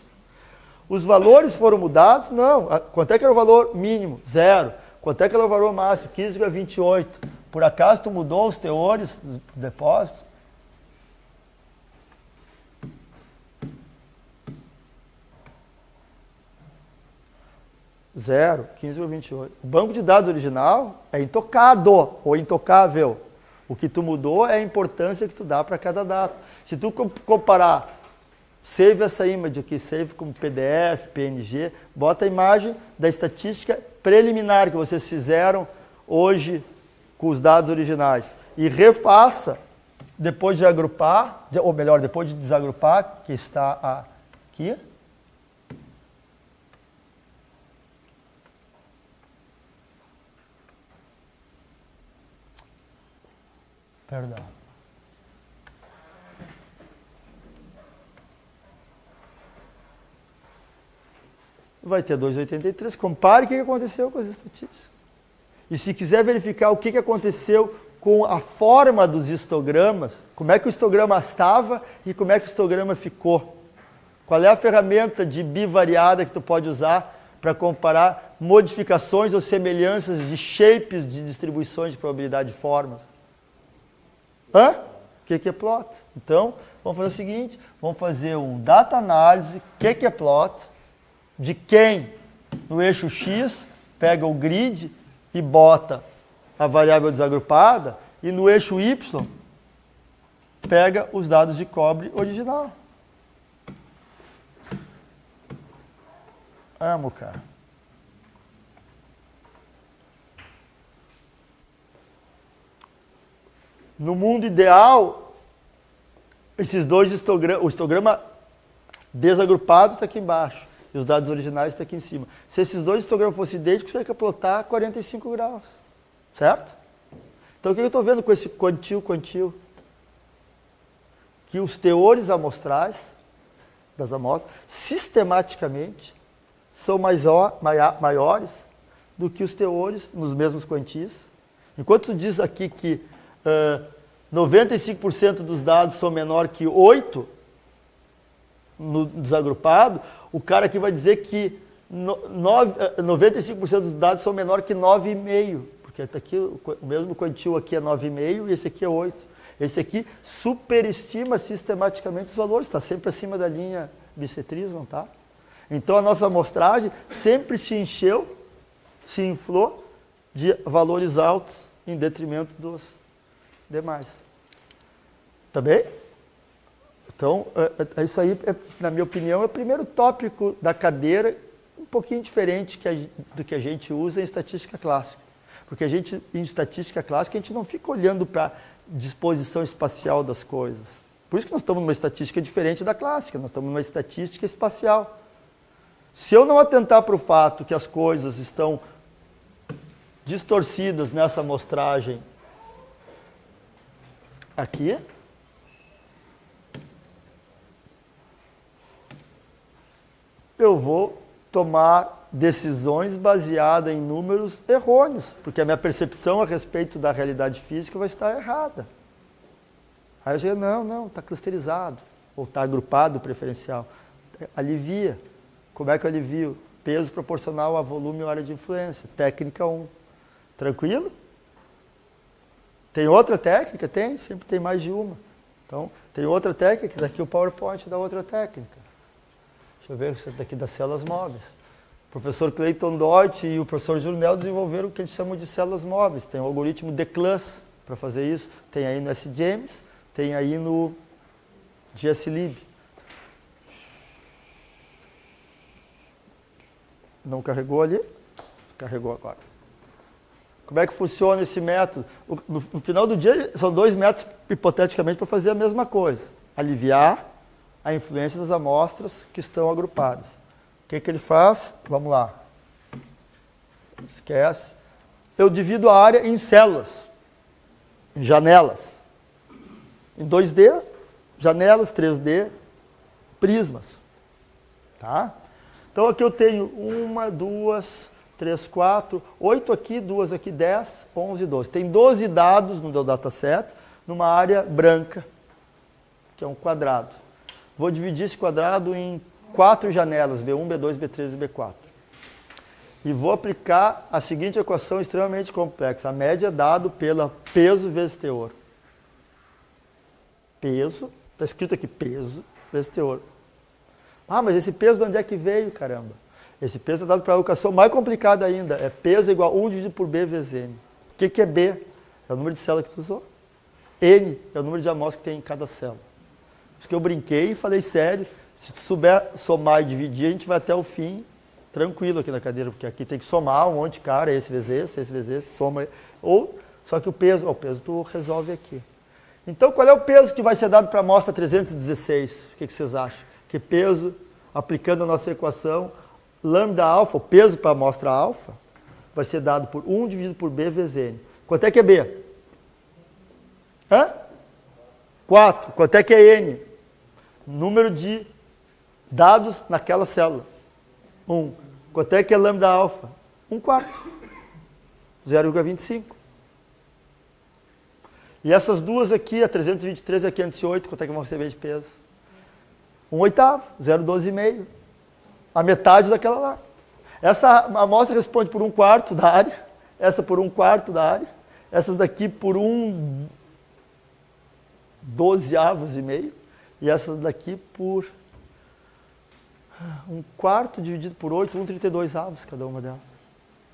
Os valores foram mudados? Não. Quanto é que era o valor mínimo? 0. Quanto é que era o valor máximo? 15,28. Por acaso tu mudou os teores dos depósitos? Zero, 15,28. O banco de dados original é intocado ou intocável. O que tu mudou é a importância que tu dá para cada dado. Se tu comparar, save essa imagem aqui, save como PDF, PNG, bota a imagem da estatística preliminar que vocês fizeram hoje com os dados originais e refaça depois de agrupar, ou melhor, depois de desagrupar, que está aqui. Perdão. Vai ter 2,83. Compare o que aconteceu com as estatísticas. E se quiser verificar o que aconteceu com a forma dos histogramas, como é que o histograma estava e como é que o histograma ficou. Qual é a ferramenta de bivariada que tu pode usar para comparar modificações ou semelhanças de shapes de distribuições de probabilidade de formas? O que é plot? Então, vamos fazer o seguinte, vamos fazer um data análise, o que é plot, de quem no eixo X pega o grid e bota a variável desagrupada e no eixo Y pega os dados de cobre original. Amo, cara. No mundo ideal, esses dois histogramas, o histograma desagrupado está aqui embaixo e os dados originais estão aqui em cima. Se esses dois histogramas fossem idênticos, você ia plotar 45 graus, certo? Então, o que eu estou vendo com esse quantio? Que os teores amostrais das amostras, sistematicamente, são maiores do que os teores nos mesmos quantios. Enquanto tu diz aqui que 95% dos dados são menor que 8 no desagrupado, o cara aqui vai dizer que 95% dos dados são menor que 9,5, porque tá aqui, o mesmo quantil aqui é 9,5 e esse aqui é 8. Esse aqui superestima sistematicamente os valores, está sempre acima da linha bissetriz, não está? Então a nossa amostragem sempre se encheu, se inflou de valores altos em detrimento dos demais. Tá bem? Então, isso aí, na minha opinião, é o primeiro tópico da cadeira, um pouquinho diferente do que a gente usa em estatística clássica. Porque em estatística clássica, a gente não fica olhando para a disposição espacial das coisas. Por isso que nós estamos numa estatística diferente da clássica, nós estamos numa estatística espacial. Se eu não atentar para o fato que as coisas estão distorcidas nessa amostragem aqui, eu vou tomar decisões baseadas em números errôneos, porque a minha percepção a respeito da realidade física vai estar errada. Aí eu digo, não, está clusterizado, ou está agrupado preferencial. Alivia. Como é que eu alivio? Peso proporcional a volume ou área de influência. Técnica 1. Tranquilo? Tem outra técnica? Tem, sempre tem mais de uma. Então, tem outra técnica, daqui o PowerPoint da outra técnica. Deixa eu ver isso daqui das células móveis. O professor Clayton Dort e o professor Jurnel desenvolveram o que eles chamam de células móveis. Tem o algoritmo DCLUS para fazer isso. Tem aí no SGAMES, tem aí no GSLib. Não carregou ali? Carregou agora. Como é que funciona esse método? No final do dia, são 2 métodos, hipoteticamente, para fazer a mesma coisa. Aliviar a influência das amostras que estão agrupadas. O que ele faz? Vamos lá. Esquece. Eu divido a área em células, em janelas. Em 2D, janelas, 3D, prismas. Tá? Então aqui eu tenho 1, 2, 3, 4, 8 aqui, 2 aqui, 10, 11, 12. Tem 12 dados no meu dataset, numa área branca, que é um quadrado. Vou dividir esse quadrado em 4 janelas, B1, B2, B3 e B4. E vou aplicar a seguinte equação extremamente complexa. A média é dado pela peso vezes teor. Peso, está escrito aqui peso vezes teor. Ah, mas esse peso de onde é que veio, caramba? Esse peso é dado para a equação mais complicada ainda. É peso igual a 1 dividido por B vezes N. O que é B? É o número de células que tu usou. N é o número de amostras que tem em cada célula. Por isso que eu brinquei e falei sério. Se tu souber somar e dividir, a gente vai até o fim tranquilo aqui na cadeira, porque aqui tem que somar um monte de cara, esse vezes esse, soma. Ou, só que o peso tu resolve aqui. Então, qual é o peso que vai ser dado para a amostra 316? O que vocês acham? Que peso, aplicando a nossa equação, lambda alfa, o peso para a amostra alfa, vai ser dado por 1 dividido por B vezes N. Quanto é que é B? 4. Quanto é que é N? Número de dados naquela célula. 1. Quanto é que é lambda alfa? 1/4. 0,25. E essas duas aqui, a 323 e a 508, quanto é que vão receber de peso? 1/8, 0,12,5. A metade daquela lá. Essa amostra responde por 1/4 da área, essa por 1/4 da área, essas daqui por 1/12,5 e essas daqui por 1/4 dividido por 8, 1/32 cada uma delas.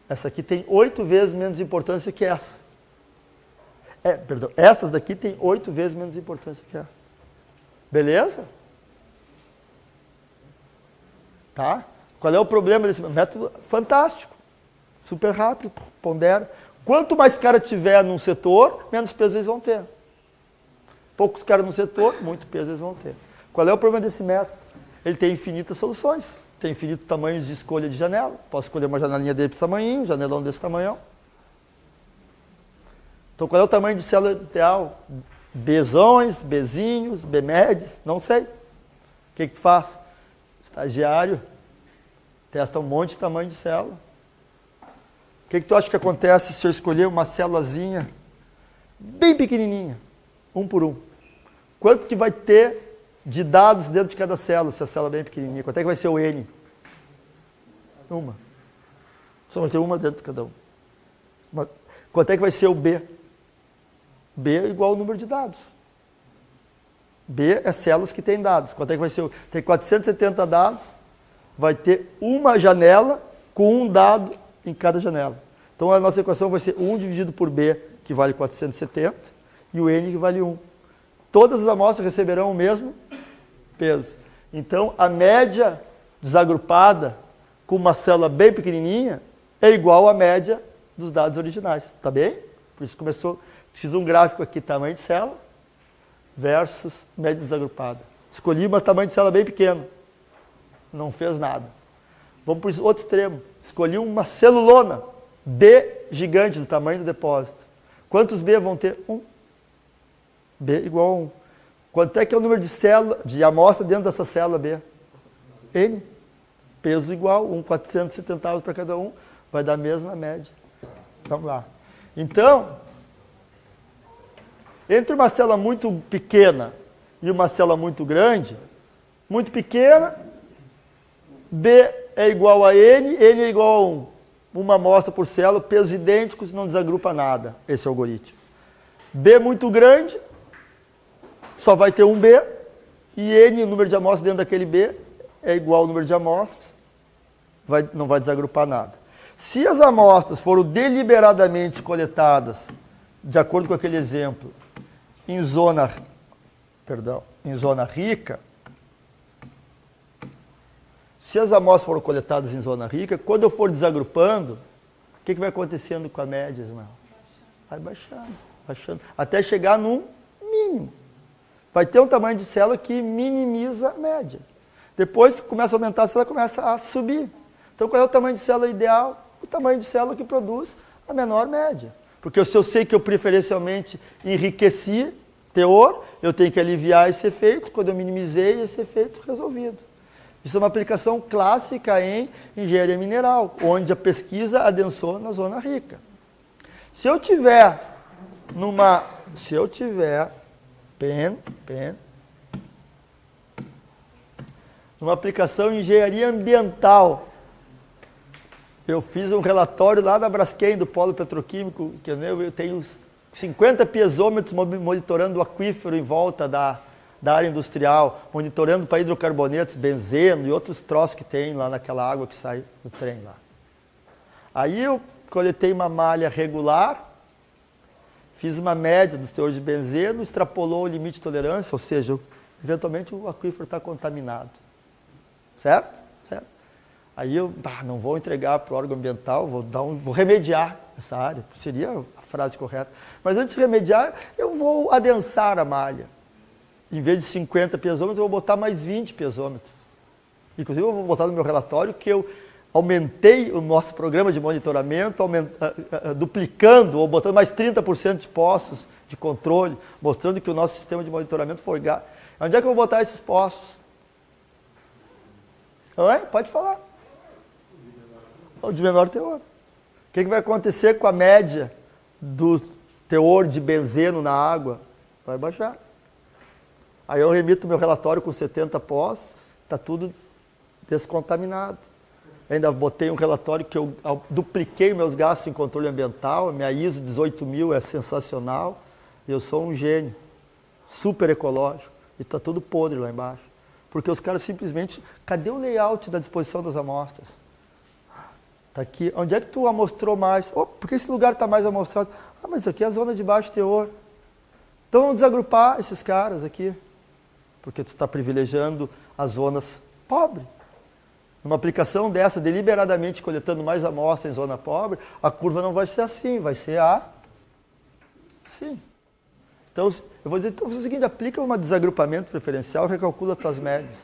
Essa aqui tem 8 vezes menos importância que essa. Essas daqui tem 8 vezes menos importância que essa. Beleza? Tá? Qual é o problema desse método? Fantástico. Super rápido, pondera. Quanto mais cara tiver num setor, menos peso eles vão ter. Poucos caras no setor, muito peso eles vão ter. Qual é o problema desse método? Ele tem infinitas soluções. Tem infinitos tamanhos de escolha de janela. Posso escolher uma janelinha desse tamanho, um janelão desse tamanho. Então, qual é o tamanho de célula ideal? Bzões, Bzinhos, Bmédios, não sei. O que tu faz? Estagiário, testa um monte de tamanho de célula. O que tu acha que acontece se eu escolher uma célulazinha bem pequenininha? um por um. Quanto que vai ter de dados dentro de cada célula, se a célula é bem pequenininha? Quanto é que vai ser o N? Uma. Só vai ter uma dentro de cada um. Quanto é que vai ser o B? B é igual ao número de dados. B é células que têm dados. Quanto é que vai ser? Tem 470 dados, vai ter uma janela com um dado em cada janela. Então a nossa equação vai ser 1 dividido por B, que vale 470, e o N que vale 1. Todas as amostras receberão o mesmo peso. Então a média desagrupada com uma célula bem pequenininha é igual à média dos dados originais. Tá bem? Por isso começou, fiz um gráfico aqui, tamanho de célula versus média desagrupada. Escolhi um tamanho de célula bem pequeno. Não fez nada. Vamos para o outro extremo. Escolhi uma celulona B gigante, do tamanho do depósito. Quantos B vão ter? 1. B igual a 1. Quanto é que é o número de célula, de amostra dentro dessa célula B? N. Peso igual, 470 para cada um, vai dar a mesma média. Vamos lá. Então, entre uma célula muito pequena e uma célula muito grande, muito pequena, B é igual a N, N é igual a 1. Uma amostra por célula, pesos idênticos, não desagrupa nada, esse algoritmo. B muito grande, só vai ter um B, e N, o número de amostras dentro daquele B, é igual ao número de amostras, não vai desagrupar nada. Se as amostras foram deliberadamente coletadas, de acordo com aquele exemplo, em zona rica, se as amostras foram coletadas em zona rica, quando eu for desagrupando, o que vai acontecendo com a média, Ismael? Vai baixando, baixando, até chegar num mínimo. Vai ter um tamanho de célula que minimiza a média. Depois começa a aumentar, a célula começa a subir. Então qual é o tamanho de célula ideal? O tamanho de célula que produz a menor média. Porque se eu sei que eu preferencialmente enriqueci teor, eu tenho que aliviar esse efeito. Quando eu minimizei, esse efeito resolvido. Isso é uma aplicação clássica em engenharia mineral, onde a pesquisa adensou na zona rica. Se eu tiver numa aplicação em engenharia ambiental, eu fiz um relatório lá da Braskem, do Polo Petroquímico, que eu tenho 50 piezômetros monitorando o aquífero em volta da área industrial, monitorando para hidrocarbonetos, benzeno e outros troços que tem lá naquela água que sai do trem lá. Aí eu coletei uma malha regular, fiz uma média dos teores de benzeno, extrapolou o limite de tolerância, ou seja, eventualmente o aquífero está contaminado. Certo? Certo? Aí eu não vou entregar para o órgão ambiental, vou remediar essa área, seria a frase correta. Mas antes de remediar, eu vou adensar a malha. Em vez de 50 piezômetros, eu vou botar mais 20 piezômetros. Inclusive, eu vou botar no meu relatório que eu aumentei o nosso programa de monitoramento, duplicando ou botando mais 30% de postos de controle, mostrando que o nosso sistema de monitoramento foi gasto. Onde é que eu vou botar esses postos? Oi? Pode falar. O de menor teor. O que vai acontecer com a média do teor de benzeno na água? Vai baixar. Aí eu remito meu relatório com 70 postos, está tudo descontaminado. Ainda botei um relatório que eu dupliquei meus gastos em controle ambiental, minha ISO 18000 é sensacional, e eu sou um gênio, super ecológico, e está tudo podre lá embaixo. Porque os caras simplesmente, cadê o layout da disposição das amostras? Está aqui, onde é que tu amostrou mais? Oh, porque esse lugar está mais amostrado? Ah, mas aqui é a zona de baixo teor. Então vamos desagrupar esses caras aqui, porque tu está privilegiando as zonas pobres. Numa aplicação dessa, deliberadamente coletando mais amostras em zona pobre, a curva não vai ser assim, vai ser assim. Então, eu vou dizer, então, é o seguinte, aplica um desagrupamento preferencial, recalcula as tuas médias.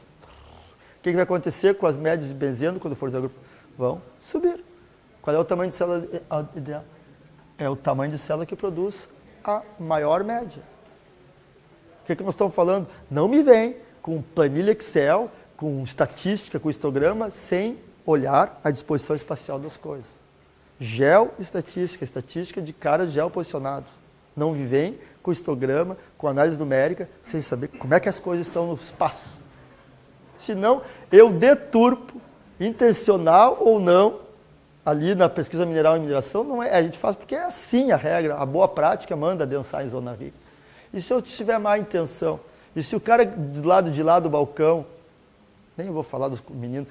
O que vai acontecer com as médias de benzeno quando for desagrupar? Vão subir. Qual é o tamanho de célula ideal? É o tamanho de célula que produz a maior média. O que nós estamos falando? Não me vem com planilha Excel, com estatística, com histograma, sem olhar a disposição espacial das coisas. Geoestatística, estatística de caras geoposicionados. Não me vem com histograma, com análise numérica, sem saber como é que as coisas estão no espaço. Senão, eu deturpo, intencional ou não, ali na pesquisa mineral e mineração, não é, a gente faz porque é assim a regra, a boa prática manda adensar em zona rica. E se eu tiver má intenção? E se o cara do lado de lá do balcão, nem vou falar dos meninos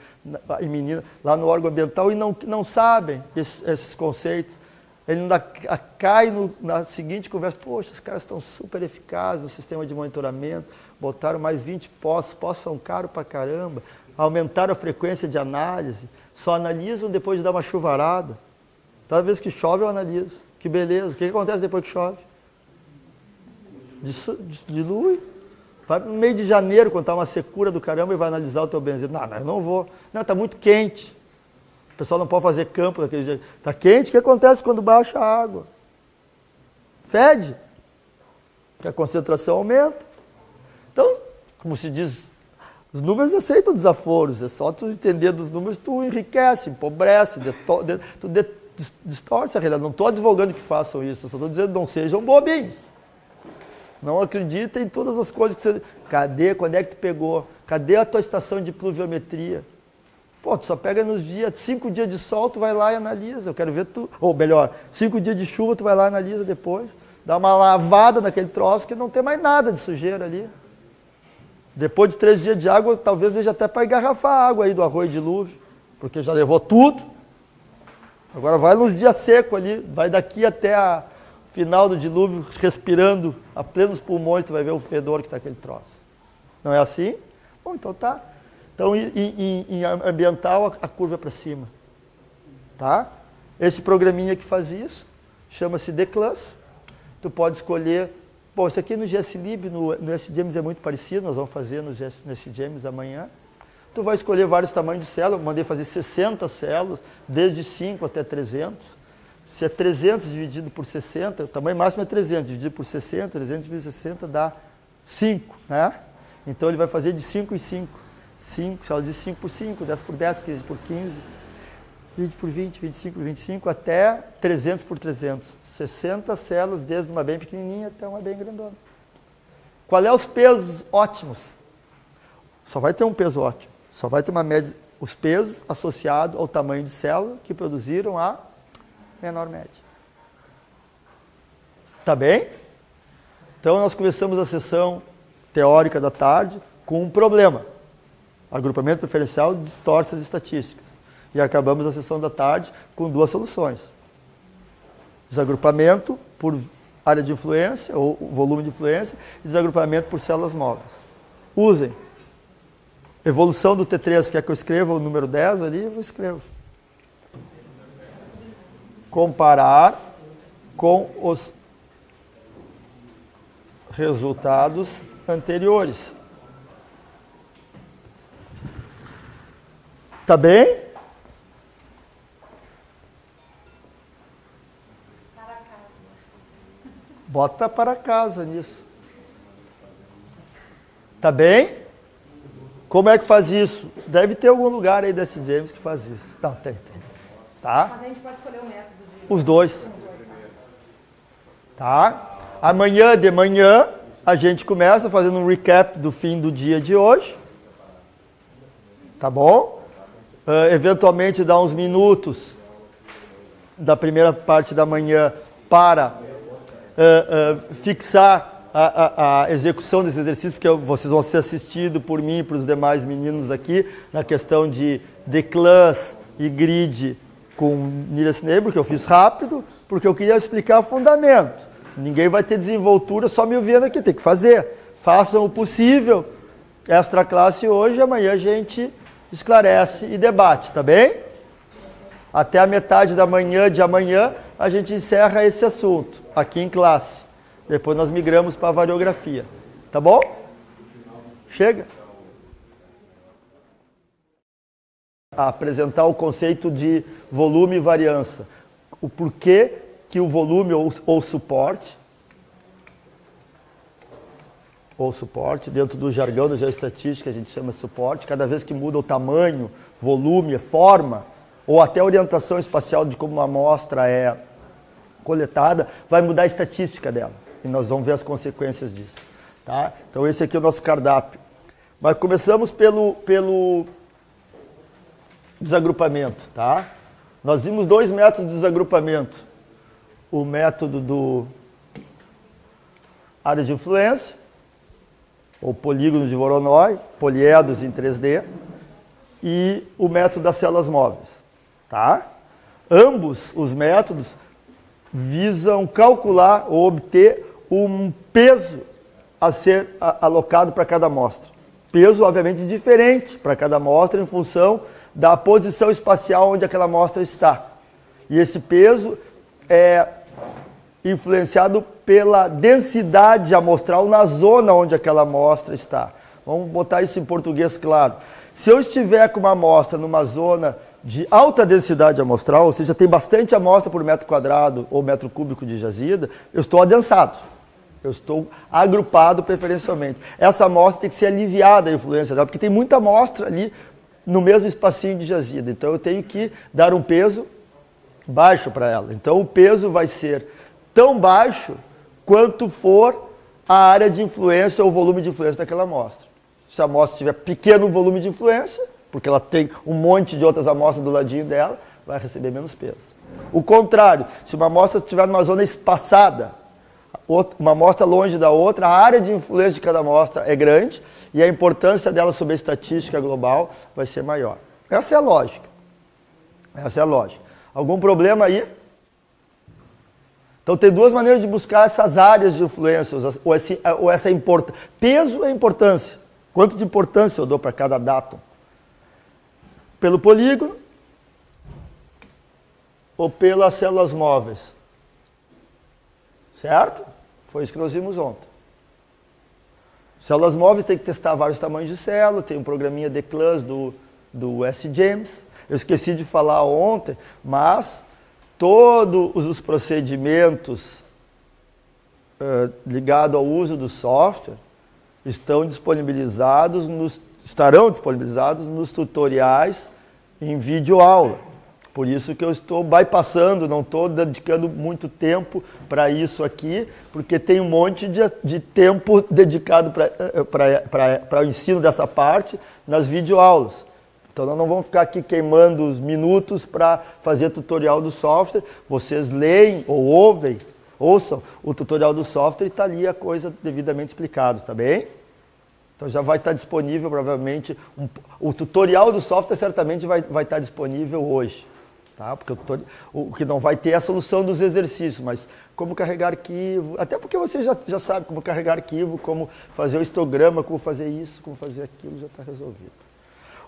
e meninas lá no órgão ambiental e não sabem esses conceitos, ele ainda cai na seguinte conversa, poxa, esses caras estão super eficazes no sistema de monitoramento, botaram mais 20 postos são caros pra caramba, aumentaram a frequência de análise, só analisam depois de dar uma chuvarada. Toda vez que chove eu analiso. Que beleza. O que acontece depois que chove? Dilui. Vai no meio de janeiro, quando está uma secura do caramba, e vai analisar o teu benzeno. Não, eu não vou. Não, está muito quente. O pessoal não pode fazer campo daquele jeito. Está quente, o que acontece quando baixa a água? Fede. Porque a concentração aumenta. Então, como se diz, os números aceitam desaforos. É só tu entender dos números, tu enriquece, empobrece, tu distorce a realidade. Não estou advogando que façam isso, só estou dizendo não sejam bobinhos. Não acreditem em todas as coisas que você... Cadê? Quando é que tu pegou? Cadê a tua estação de pluviometria? Pô, tu só pega nos dias, 5 dias de sol, tu vai lá e analisa. Eu quero ver tu... Ou melhor, 5 dias de chuva, tu vai lá e analisa depois. Dá uma lavada naquele troço que não tem mais nada de sujeira ali. Depois de 3 dias de água, talvez deixe até para engarrafar a água aí do arroio dilúvio, porque já levou tudo. Agora vai nos dias secos ali, vai daqui até a final do dilúvio, respirando a plenos pulmões, tu vai ver o fedor que está aquele troço. Não é assim? Bom, então tá. Então, em ambiental, a curva é para cima. Tá? Esse programinha que faz isso, chama-se DCLUS. Tu pode escolher... Bom, isso aqui no GSLib, no SGEMS é muito parecido, nós vamos fazer no SGEMS amanhã. Tu vai escolher vários tamanhos de célula, eu mandei fazer 60 células, desde 5 até 300. Se é 300 dividido por 60, o tamanho máximo é 300, dividido por 60, 300 dividido por 60 dá 5, né? Então ele vai fazer de 5 em 5. 5, célula de 5 por 5, 10 por 10, 15 por 15, 20 por 20, 25 por 25, até 300 por 300. 60 células, desde uma bem pequenininha até uma bem grandona. Qual é os pesos ótimos? Só vai ter um peso ótimo. Só vai ter uma média, os pesos associados ao tamanho de célula que produziram a menor média. Tá bem? Então nós começamos a sessão teórica da tarde com um problema. Agrupamento preferencial distorce as estatísticas. E acabamos a sessão da tarde com 2 soluções. Desagrupamento por área de influência, ou volume de influência, e desagrupamento por células móveis. Usem. Evolução do T3, quer que eu escreva o número 10 ali? Eu escrevo. Comparar com os resultados anteriores. Tá bem? Bota para casa nisso. Tá bem? Como é que faz isso? Deve ter algum lugar aí desse James que faz isso. Não, tem. Tá? Mas a gente pode escolher o método de... Os dois. Tá? Amanhã de manhã a gente começa fazendo um recap do fim do dia de hoje. Tá bom? Eventualmente dá uns minutos da primeira parte da manhã para fixar a execução desse exercício, porque vocês vão ser assistidos por mim e por os demais meninos aqui, na questão de DCLUS e grid com Nielsen Neighbor, que eu fiz rápido, porque eu queria explicar o fundamento. Ninguém vai ter desenvoltura só me ouvindo aqui, tem que fazer. Façam o possível. Extra classe hoje, amanhã a gente esclarece e debate, tá bem? Até a metade da manhã de amanhã a gente encerra esse assunto aqui em classe. Depois nós migramos para a variografia. Tá bom? Chega. A apresentar o conceito de volume e variância. O porquê que o volume ou suporte, dentro do jargão da geoestatística a gente chama suporte, cada vez que muda o tamanho, volume, forma, ou até a orientação espacial de como uma amostra é coletada, vai mudar a estatística dela. e nós vamos ver as consequências disso. Tá? Então esse aqui é o nosso cardápio. Mas começamos pelo desagrupamento. Tá? Nós vimos 2 métodos de desagrupamento. O método do área de influência, ou polígonos de Voronoi, poliedros em 3D, e o método das células móveis. Tá? Ambos os métodos visam calcular ou obter um peso a ser alocado para cada amostra. Peso, obviamente, diferente para cada amostra em função da posição espacial onde aquela amostra está. E esse peso é influenciado pela densidade amostral na zona onde aquela amostra está. Vamos botar isso em português claro. Se eu estiver com uma amostra numa zona de alta densidade amostral, ou seja, tem bastante amostra por metro quadrado ou metro cúbico de jazida, eu estou adensado. Eu estou agrupado preferencialmente. Essa amostra tem que ser aliviada a influência dela, porque tem muita amostra ali no mesmo espacinho de jazida. Então eu tenho que dar um peso baixo para ela. Então o peso vai ser tão baixo quanto for a área de influência ou o volume de influência daquela amostra. Se a amostra tiver pequeno volume de influência, porque ela tem um monte de outras amostras do ladinho dela, vai receber menos peso. O contrário, se uma amostra estiver numa zona espaçada, uma amostra longe da outra, a área de influência de cada amostra é grande e a importância dela sobre a estatística global vai ser maior. Essa é a lógica. Essa é a lógica. Algum problema aí? Então tem 2 maneiras de buscar essas áreas de influência, ou essa importância. Peso é importância. Quanto de importância eu dou para cada datum? Pelo polígono ou pelas células móveis? Certo? Foi isso que nós vimos ontem. Células móveis tem que testar vários tamanhos de célula, tem um programinha de class do S. James. Eu esqueci de falar ontem, mas todos os procedimentos ligados ao uso do software estarão disponibilizados nos tutoriais em videoaula. Por isso que eu estou bypassando, não estou dedicando muito tempo para isso aqui, porque tem um monte de tempo dedicado para o ensino dessa parte nas videoaulas. Então nós não vamos ficar aqui queimando os minutos para fazer tutorial do software. Vocês leem ou ouçam o tutorial do software e está ali a coisa devidamente explicada, tá bem? Então já vai estar disponível provavelmente, o tutorial do software certamente vai estar disponível hoje. Tá? Porque o que não vai ter é a solução dos exercícios, mas como carregar arquivo, até porque você já sabe como carregar arquivo, como fazer o histograma, como fazer isso, como fazer aquilo, já está resolvido.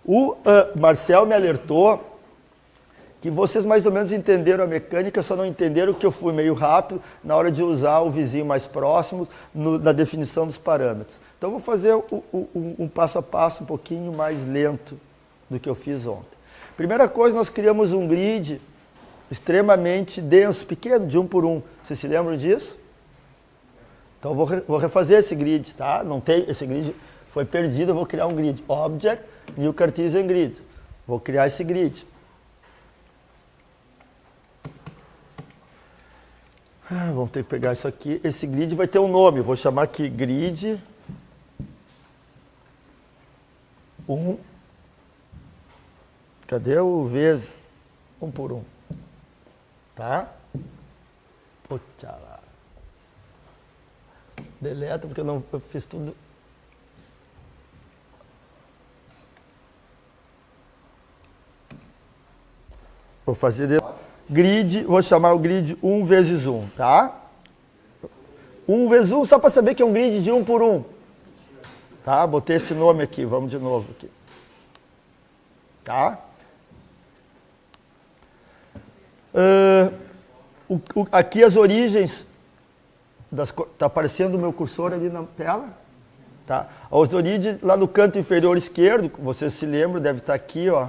O Marcel me alertou que vocês mais ou menos entenderam a mecânica, só não entenderam que eu fui meio rápido na hora de usar o vizinho mais próximo na definição dos parâmetros. Então eu vou fazer um passo a passo um pouquinho mais lento do que eu fiz ontem. Primeira coisa, nós criamos um grid extremamente denso, pequeno, de 1 por 1. Vocês se lembram disso? Então eu vou refazer esse grid, tá? Não tem, esse grid foi perdido, eu vou criar um grid. Object, New Cartesian Grid. Vou criar esse grid. Vamos ter que pegar isso aqui. Esse grid vai ter um nome, eu vou chamar aqui grid 1. Cadê o vezes? 1 por 1. Tá? Puta lá. Deleta, porque eu fiz tudo. Vou fazer grid, vou chamar o grid 1 vezes 1, tá? 1 vezes 1, só para saber que é um grid de 1 por 1. Tá? Botei esse nome aqui, vamos de novo aqui. Tá? Aqui as origens, está aparecendo o meu cursor ali na tela? Tá? As origens lá no canto inferior esquerdo, vocês se lembram, deve estar aqui, ó.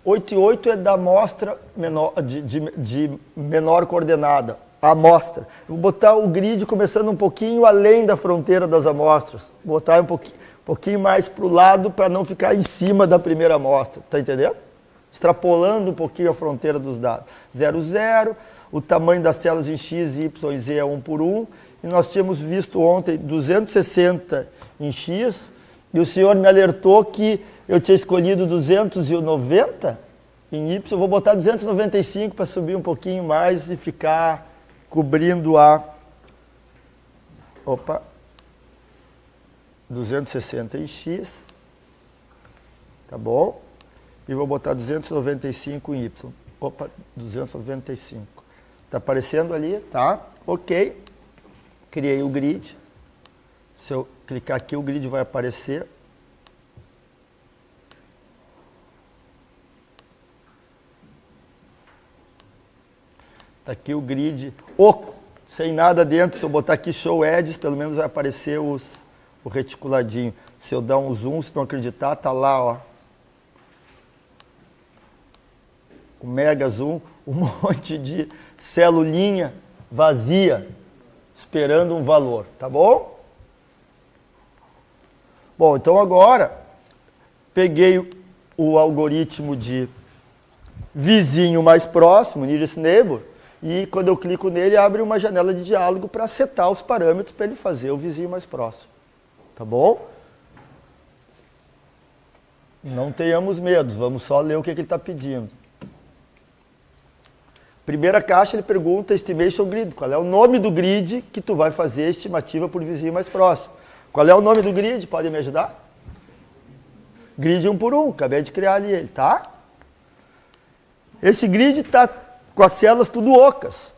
8 e 8 é da amostra menor, de menor coordenada, a amostra. Vou botar o grid começando um pouquinho além da fronteira das amostras. Vou botar um pouquinho mais para o lado para não ficar em cima da primeira amostra. Tá entendendo? extrapolando um pouquinho a fronteira dos dados. 0, 0, o tamanho das células em X, Y e Z é 1 por 1, e nós tínhamos visto ontem 260 em X, e o senhor me alertou que eu tinha escolhido 290 em Y, eu vou botar 295 para subir um pouquinho mais e ficar cobrindo a... Opa! 260 em X, tá bom? E vou botar 295 em Y. Opa, 295. Tá aparecendo ali, tá? Ok. Criei o grid. Se eu clicar aqui, o grid vai aparecer. Tá aqui o grid oco, sem nada dentro. Se eu botar aqui Show Edges, pelo menos vai aparecer o reticuladinho. Se eu dar um zoom, se não acreditar, tá lá, ó. O mega zoom, um monte de celulinha vazia, esperando um valor, tá bom? Bom, então agora, peguei o algoritmo de vizinho mais próximo, Nearest Neighbor, e quando eu clico nele, abre uma janela de diálogo para setar os parâmetros para ele fazer o vizinho mais próximo. Tá bom? Não tenhamos medos, vamos só ler o que ele está pedindo. Primeira caixa, ele pergunta Estimation Grid. Qual é o nome do grid que tu vai fazer a estimativa por vizinho mais próximo? Qual é o nome do grid? Podem me ajudar? Grid 1 por 1, acabei de criar ali ele, tá? Esse grid está com as células tudo ocas.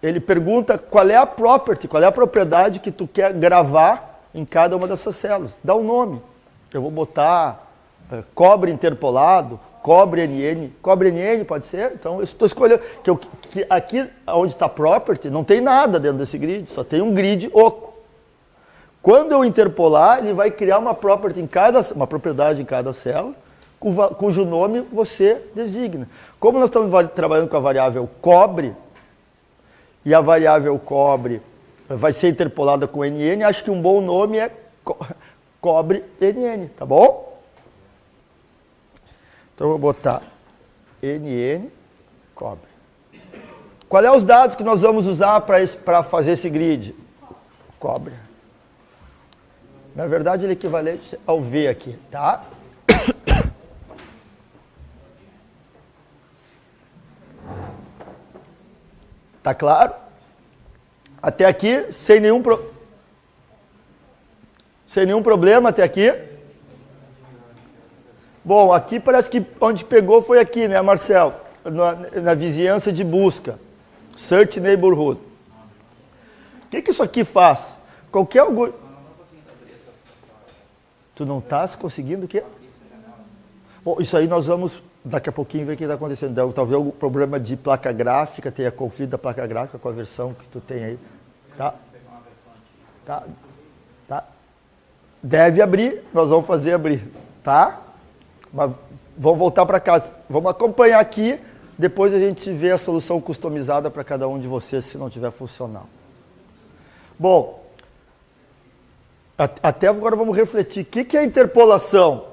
Ele pergunta qual é a property, qual é a propriedade que tu quer gravar em cada uma dessas células. Dá um nome. Eu vou botar cobre interpolado, cobre NN. Cobre NN pode ser? Então eu estou escolhendo. Que aqui onde está property não tem nada dentro desse grid, só tem um grid oco. Quando eu interpolar, ele vai criar uma property uma propriedade em cada célula, cujo nome você designa. Como nós estamos trabalhando com a variável cobre, e a variável cobre vai ser interpolada com NN, acho que um bom nome é cobre NN, tá bom? Então eu vou botar NN cobre. Qual é os dados que nós vamos usar para fazer esse grid? Cobre. Na verdade, ele é equivalente ao V aqui, tá? Tá claro? Até aqui, sem nenhum problema até aqui. Bom, aqui parece que onde pegou foi aqui, né, Marcel? Na vizinhança de busca. Search Neighborhood. O que isso aqui faz? Qualquer algoritmo... Tu não estás conseguindo o quê? Bom, isso aí nós vamos, daqui a pouquinho, ver o que está acontecendo. Talvez o problema de placa gráfica, tenha conflito da placa gráfica com a versão que tu tem aí. Tá? Tá. Deve abrir, nós vamos fazer abrir, tá? Mas vamos voltar para casa. Vamos acompanhar aqui, depois a gente vê a solução customizada para cada um de vocês, se não tiver funcional. Bom, até agora vamos refletir. O que é interpolação?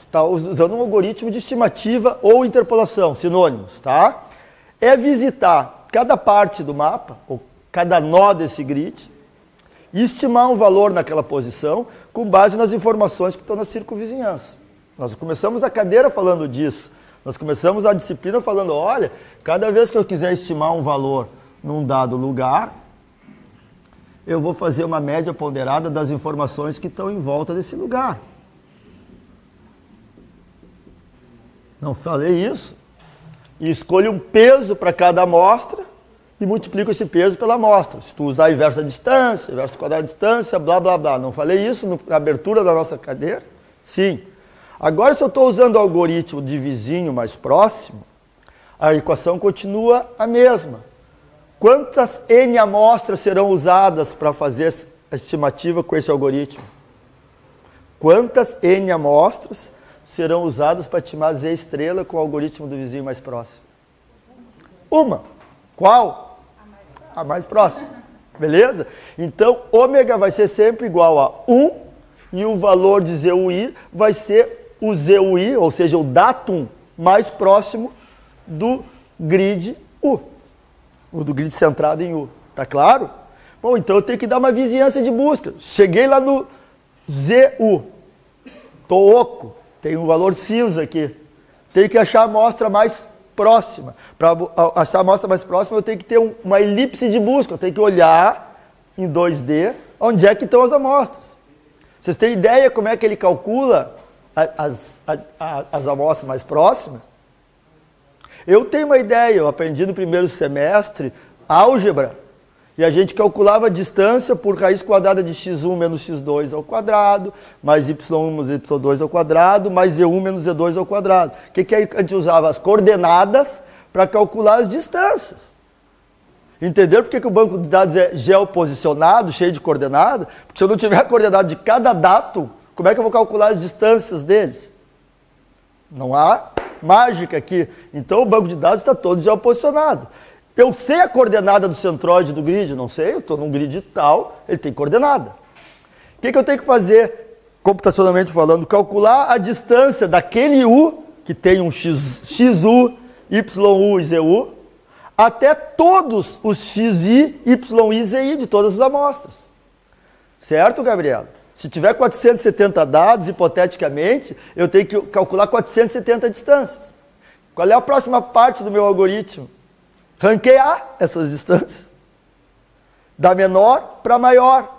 Está usando um algoritmo de estimativa ou interpolação, sinônimos, tá? É visitar cada parte do mapa, ou cada nó desse grid, e estimar um valor naquela posição com base nas informações que estão na circunvizinhança. Nós começamos a cadeira falando disso. Nós começamos a disciplina falando, olha, cada vez que eu quiser estimar um valor num dado lugar, eu vou fazer uma média ponderada das informações que estão em volta desse lugar. Não falei isso? E escolho um peso para cada amostra e multiplico esse peso pela amostra. Se tu usar a inversa distância, inverso quadrado de distância, blá, blá, blá. Não falei isso na abertura da nossa cadeira? Sim. Agora, se eu estou usando o algoritmo de vizinho mais próximo, a equação continua a mesma. Quantas N amostras serão usadas para fazer a estimativa com esse algoritmo? Quantas N amostras serão usadas para estimar Z estrela com o algoritmo do vizinho mais próximo? Uma. Qual? A mais próxima. Beleza? Então, ômega vai ser sempre igual a 1 e o valor de ZUI vai ser o ZUI, ou seja, o datum mais próximo do grid U, o do grid centrado em U. Tá claro? Bom, então eu tenho que dar uma vizinhança de busca. Cheguei lá no ZU. Tô oco. Tem um valor cinza aqui. Tenho que achar a amostra mais próxima. Para achar a amostra mais próxima, eu tenho que ter uma elipse de busca. Eu tenho que olhar em 2D onde é que estão as amostras. Vocês têm ideia como é que ele calcula as amostras mais próximas? Eu tenho uma ideia. Eu aprendi no primeiro semestre álgebra. E a gente calculava a distância por raiz quadrada de x1 menos x2 ao quadrado, mais y1 menos y2 ao quadrado, mais z1 menos z2 ao quadrado. O que a gente usava? As coordenadas para calcular as distâncias. Entenderam por que o banco de dados é geoposicionado, cheio de coordenadas? Porque se eu não tiver a coordenada de cada dado, como é que eu vou calcular as distâncias deles? Não há mágica aqui. Então o banco de dados está todo geoposicionado. Eu sei a coordenada do centroide do grid? Não sei, eu estou num grid tal, ele tem coordenada. O que eu tenho que fazer, computacionalmente falando? Calcular a distância daquele U, que tem um XU, YU e ZU, até todos os XI, YI e ZI de todas as amostras. Certo, Gabriela? Se tiver 470 dados, hipoteticamente, eu tenho que calcular 470 distâncias. Qual é a próxima parte do meu algoritmo? Ranquear essas distâncias, da menor para maior.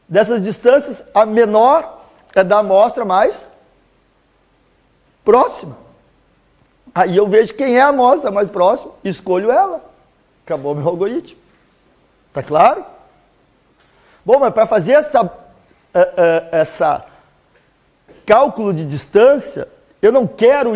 Dessas distâncias, a menor é da amostra mais próxima. Aí eu vejo quem é a amostra mais próxima, escolho ela. Acabou meu algoritmo. Tá claro? Bom, mas para fazer essa cálculo de distância, eu não quero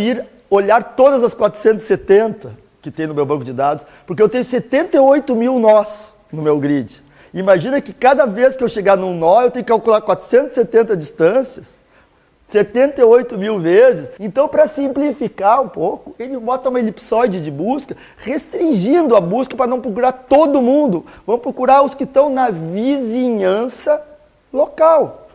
olhar todas as 470 que tem no meu banco de dados, porque eu tenho 78 mil nós no meu grid. Imagina que cada vez que eu chegar num nó, eu tenho que calcular 470 distâncias, 78 mil vezes. Então, para simplificar um pouco, ele bota uma elipsoide de busca, restringindo a busca para não procurar todo mundo. Vamos procurar os que estão na vizinhança local.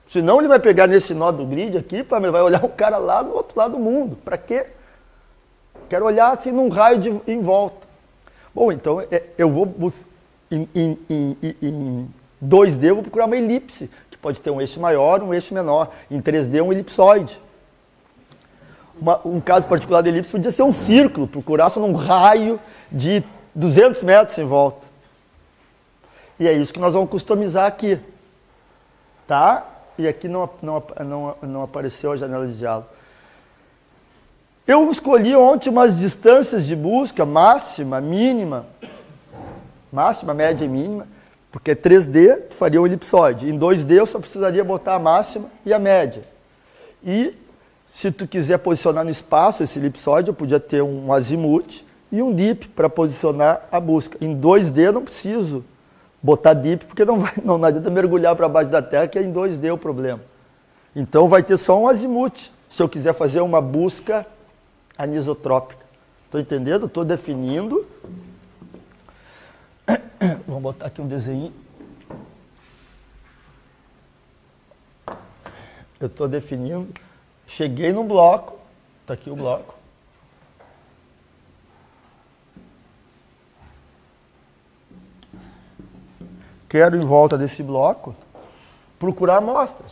Senão ele vai pegar nesse nó do grid aqui, vai olhar o cara lá do outro lado do mundo. Para quê? Quero olhar assim num raio em volta. Bom, então eu vou em 2D eu vou procurar uma elipse, que pode ter um eixo maior, um eixo menor. Em 3D um elipsoide. Um caso particular de elipse podia ser um círculo, procurar só num raio de 200 metros em volta. E é isso que nós vamos customizar aqui. Tá? E aqui não apareceu a janela de diálogo. Eu escolhi ontem umas distâncias de busca máxima, mínima, máxima, média e mínima, porque 3D tu faria um elipsoide. Em 2D eu só precisaria botar a máxima e a média. E se tu quiser posicionar no espaço esse elipsoide, eu podia ter um azimuth e um dip para posicionar a busca. Em 2D eu não preciso botar dip, porque não adianta mergulhar para baixo da Terra, que é em 2D o problema. Então vai ter só um azimuth, se eu quiser fazer uma busca anisotrópica. Estou entendendo? Estou definindo. Vamos botar aqui um desenho. Eu estou definindo. Cheguei num bloco. Está aqui o bloco. Quero, em volta desse bloco, procurar amostras.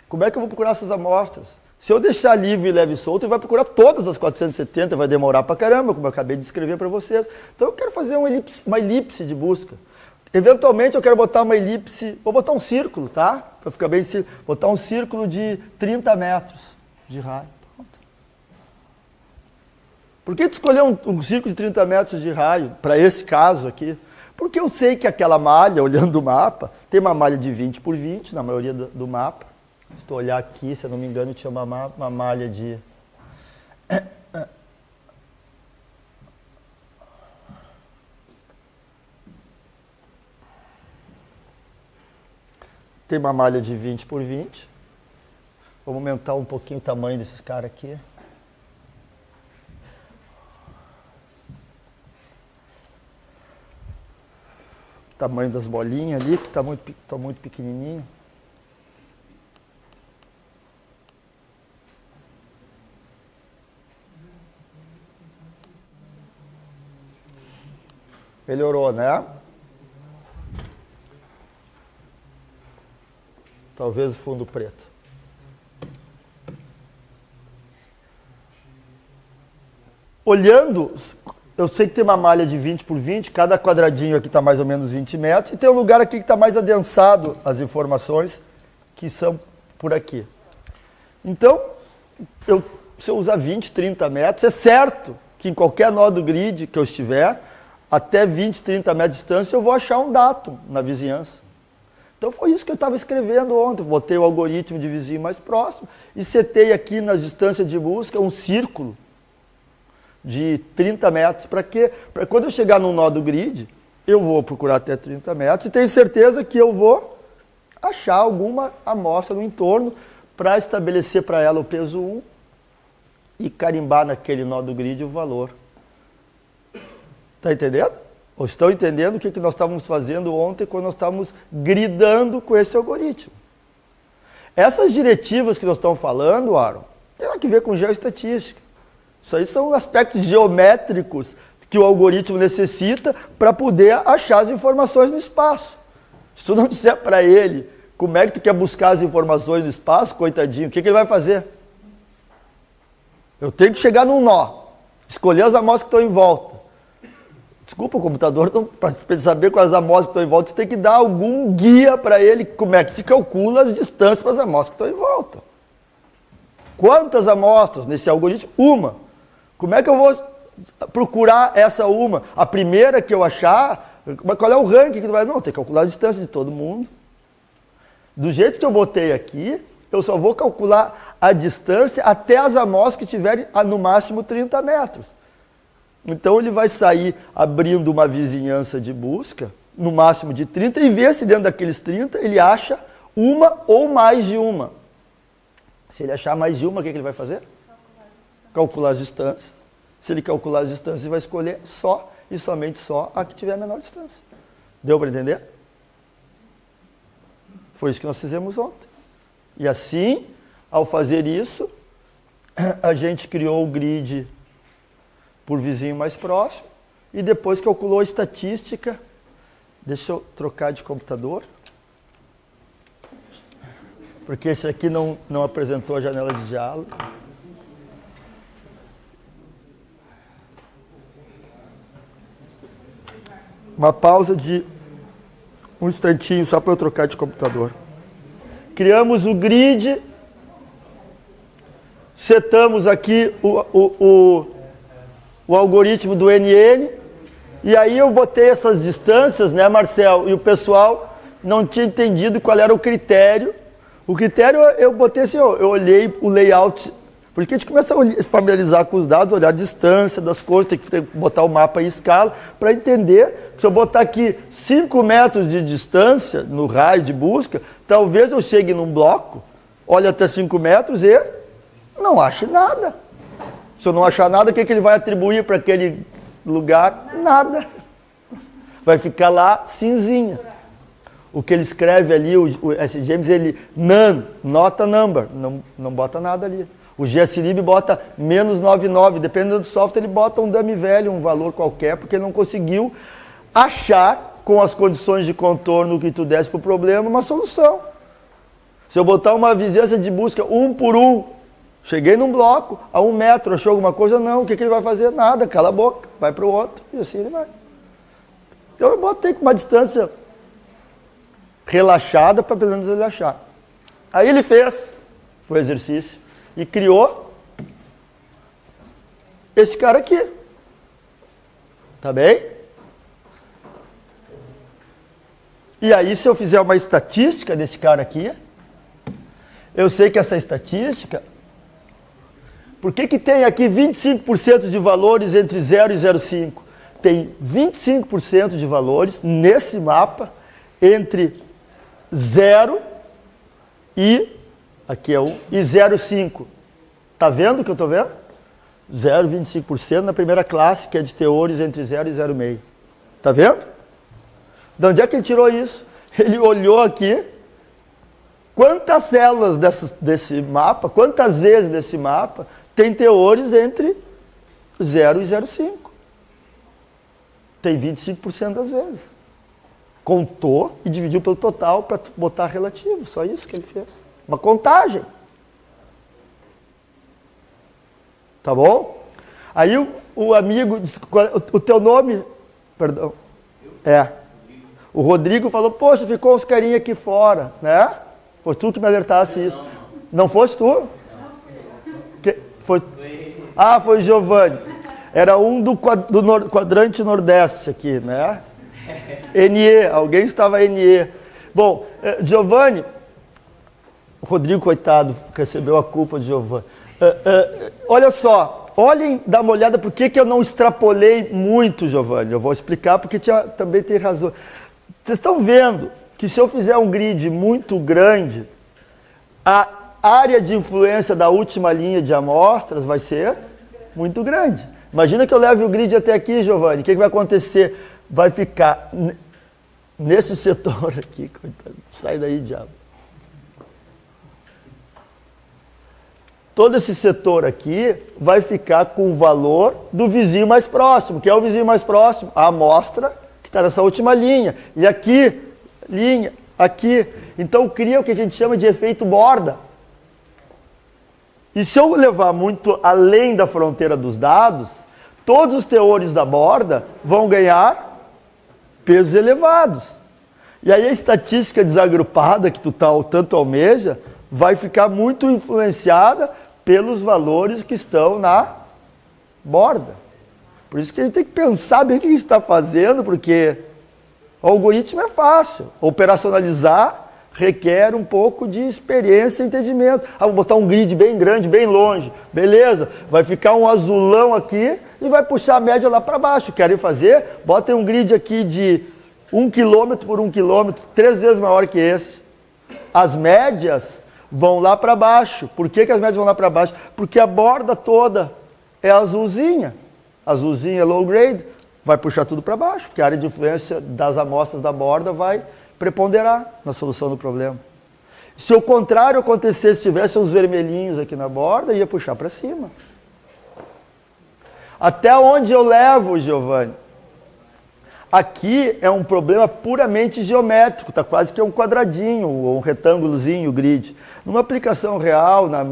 Como é que eu vou procurar essas amostras? Se eu deixar livre, leve e solto, ele vai procurar todas as 470, vai demorar pra caramba, como eu acabei de escrever para vocês. Então eu quero fazer uma elipse de busca. Eventualmente eu quero botar uma elipse, vou botar um círculo, tá? Para ficar bem simples, botar um círculo de 30 metros de raio. Pronto. Por que tu escolheu um círculo de 30 metros de raio, para esse caso aqui? Porque eu sei que aquela malha, olhando o mapa, tem uma malha de 20 por 20 na maioria do mapa. Se tu olhar aqui, se eu não me engano, tinha uma malha de... Tem uma malha de 20 por 20. Vamos aumentar um pouquinho o tamanho desses caras aqui. O tamanho das bolinhas ali, que está muito pequenininho. Melhorou, né? Talvez o fundo preto. Olhando, eu sei que tem uma malha de 20 por 20, cada quadradinho aqui está mais ou menos 20 metros, e tem um lugar aqui que está mais adensado as informações, que são por aqui. Então, se eu usar 20, 30 metros, é certo que em qualquer nó do grid que eu estiver, até 20, 30 metros de distância, eu vou achar um datum na vizinhança. Então foi isso que eu estava escrevendo ontem. Botei o algoritmo de vizinho mais próximo e setei aqui na distância de busca um círculo de 30 metros. Para quê? Para quando eu chegar num nó do grid, eu vou procurar até 30 metros e tenho certeza que eu vou achar alguma amostra no entorno para estabelecer para ela o peso 1 e carimbar naquele nó do grid o valor. Está entendendo? Ou estão entendendo o que nós estávamos fazendo ontem quando nós estávamos gridando com esse algoritmo? Essas diretivas que nós estamos falando, Aaron, tem nada a ver com geoestatística. Isso aí são aspectos geométricos que o algoritmo necessita para poder achar as informações no espaço. Se tu não disser para ele como é que tu quer buscar as informações no espaço, coitadinho, o que ele vai fazer? Eu tenho que chegar num nó, escolher as amostras que estão em volta. Desculpa, o computador, para saber quais amostras que estão em volta, você tem que dar algum guia para ele, como é que se calcula as distâncias para as amostras que estão em volta. Quantas amostras nesse algoritmo? Uma. Como é que eu vou procurar essa uma? A primeira que eu achar, qual é o ranking que tu vai? Não, tem que calcular a distância de todo mundo. Do jeito que eu botei aqui, eu só vou calcular a distância até as amostras que tiverem no máximo 30 metros. Então ele vai sair abrindo uma vizinhança de busca, no máximo de 30, e ver se dentro daqueles 30 ele acha uma ou mais de uma. Se ele achar mais de uma, o que ele vai fazer? Calcular as distâncias. Se ele calcular as distâncias, ele vai escolher só e somente só a que tiver a menor distância. Deu para entender? Foi isso que nós fizemos ontem. E assim, ao fazer isso, a gente criou o grid por vizinho mais próximo e depois calculou a estatística. Deixa eu trocar de computador, porque esse aqui não apresentou a janela de diálogo. Uma pausa de um instantinho só para eu trocar de computador. Criamos o grid, setamos aqui o algoritmo do NN, e aí eu botei essas distâncias, né, Marcel? E o pessoal não tinha entendido qual era o critério. O critério eu botei assim, eu olhei o layout, porque a gente começa a familiarizar com os dados, olhar a distância das coisas, tem que botar o mapa em escala, para entender que se eu botar aqui 5 metros de distância no raio de busca, talvez eu chegue num bloco, olhe até 5 metros e não ache nada. Se eu não achar nada, o que ele vai atribuir para aquele lugar? Nada. Vai ficar lá cinzinha. O que ele escreve ali, o S. James, ele none, not a number, não bota nada ali. O GSLib bota menos 99, dependendo do software, ele bota um dummy value, um valor qualquer, porque ele não conseguiu achar, com as condições de contorno que tu desse para o problema, uma solução. Se eu botar uma vizinhança de busca 1 por 1, cheguei num bloco, a 1 metro, achou alguma coisa? Não. O que ele vai fazer? Nada, cala a boca, vai para o outro, e assim ele vai. Então eu botei com uma distância relaxada para pelo menos ele achar. Aí ele fez o exercício e criou esse cara aqui. Tá bem? E aí, se eu fizer uma estatística desse cara aqui, eu sei que essa estatística... Por que tem aqui 25% de valores entre 0 e 0,5? Tem 25% de valores nesse mapa entre 0 e... Aqui é 1 e 0,5. Tá vendo o que eu estou vendo? 0,25% na primeira classe, que é de teores entre 0 e 0,5. Tá vendo? De onde é que ele tirou isso? Ele olhou aqui, quantas células desse mapa, quantas vezes desse mapa tem teores entre 0 e 0,5. tem 25% das vezes. Contou e dividiu pelo total para botar relativo. Só isso que ele fez. Uma contagem. Tá bom? Aí o amigo disse, o teu nome, perdão, o Rodrigo falou, poxa, ficou uns carinha aqui fora, né? Foi tu que me alertasse isso. Não fosse tu? Foi o Giovanni. Era um do quadrante nordeste aqui, né? NE, alguém estava NE. Bom, Giovanni, o Rodrigo, coitado, recebeu a culpa de Giovanni. Olha só, dá uma olhada por que eu não extrapolei muito, Giovanni. Eu vou explicar porque também tem razão. Vocês estão vendo que se eu fizer um grid muito grande, a área de influência da última linha de amostras vai ser muito grande. Imagina que eu leve o grid até aqui, Giovanni. O que vai acontecer? Vai ficar nesse setor aqui. Coitado. Sai daí, diabo. Todo esse setor aqui vai ficar com o valor do vizinho mais próximo. Que é o vizinho mais próximo? A amostra que está nessa última linha. E aqui, linha, aqui. Então cria o que a gente chama de efeito borda. E se eu levar muito além da fronteira dos dados, todos os teores da borda vão ganhar pesos elevados. E aí a estatística desagrupada que tu tanto almeja vai ficar muito influenciada pelos valores que estão na borda. Por isso que a gente tem que pensar bem o que a gente está fazendo, porque o algoritmo é fácil. Operacionalizar requer um pouco de experiência e entendimento. Vou botar um grid bem grande, bem longe. Beleza, vai ficar um azulão aqui e vai puxar a média lá para baixo. Querem fazer? Botem um grid aqui de 1 km por 1 km, 3 vezes maior que esse. As médias vão lá para baixo. Por que as médias vão lá para baixo? Porque a borda toda é azulzinha. Azulzinha é low grade, vai puxar tudo para baixo, porque a área de influência das amostras da borda vai preponderar na solução do problema. Se o contrário acontecesse, se tivesse uns vermelhinhos aqui na borda, ia puxar para cima. Até onde eu levo, Giovanni? Aqui é um problema puramente geométrico, tá quase que um quadradinho ou um retângulozinho o grid. Numa aplicação real, na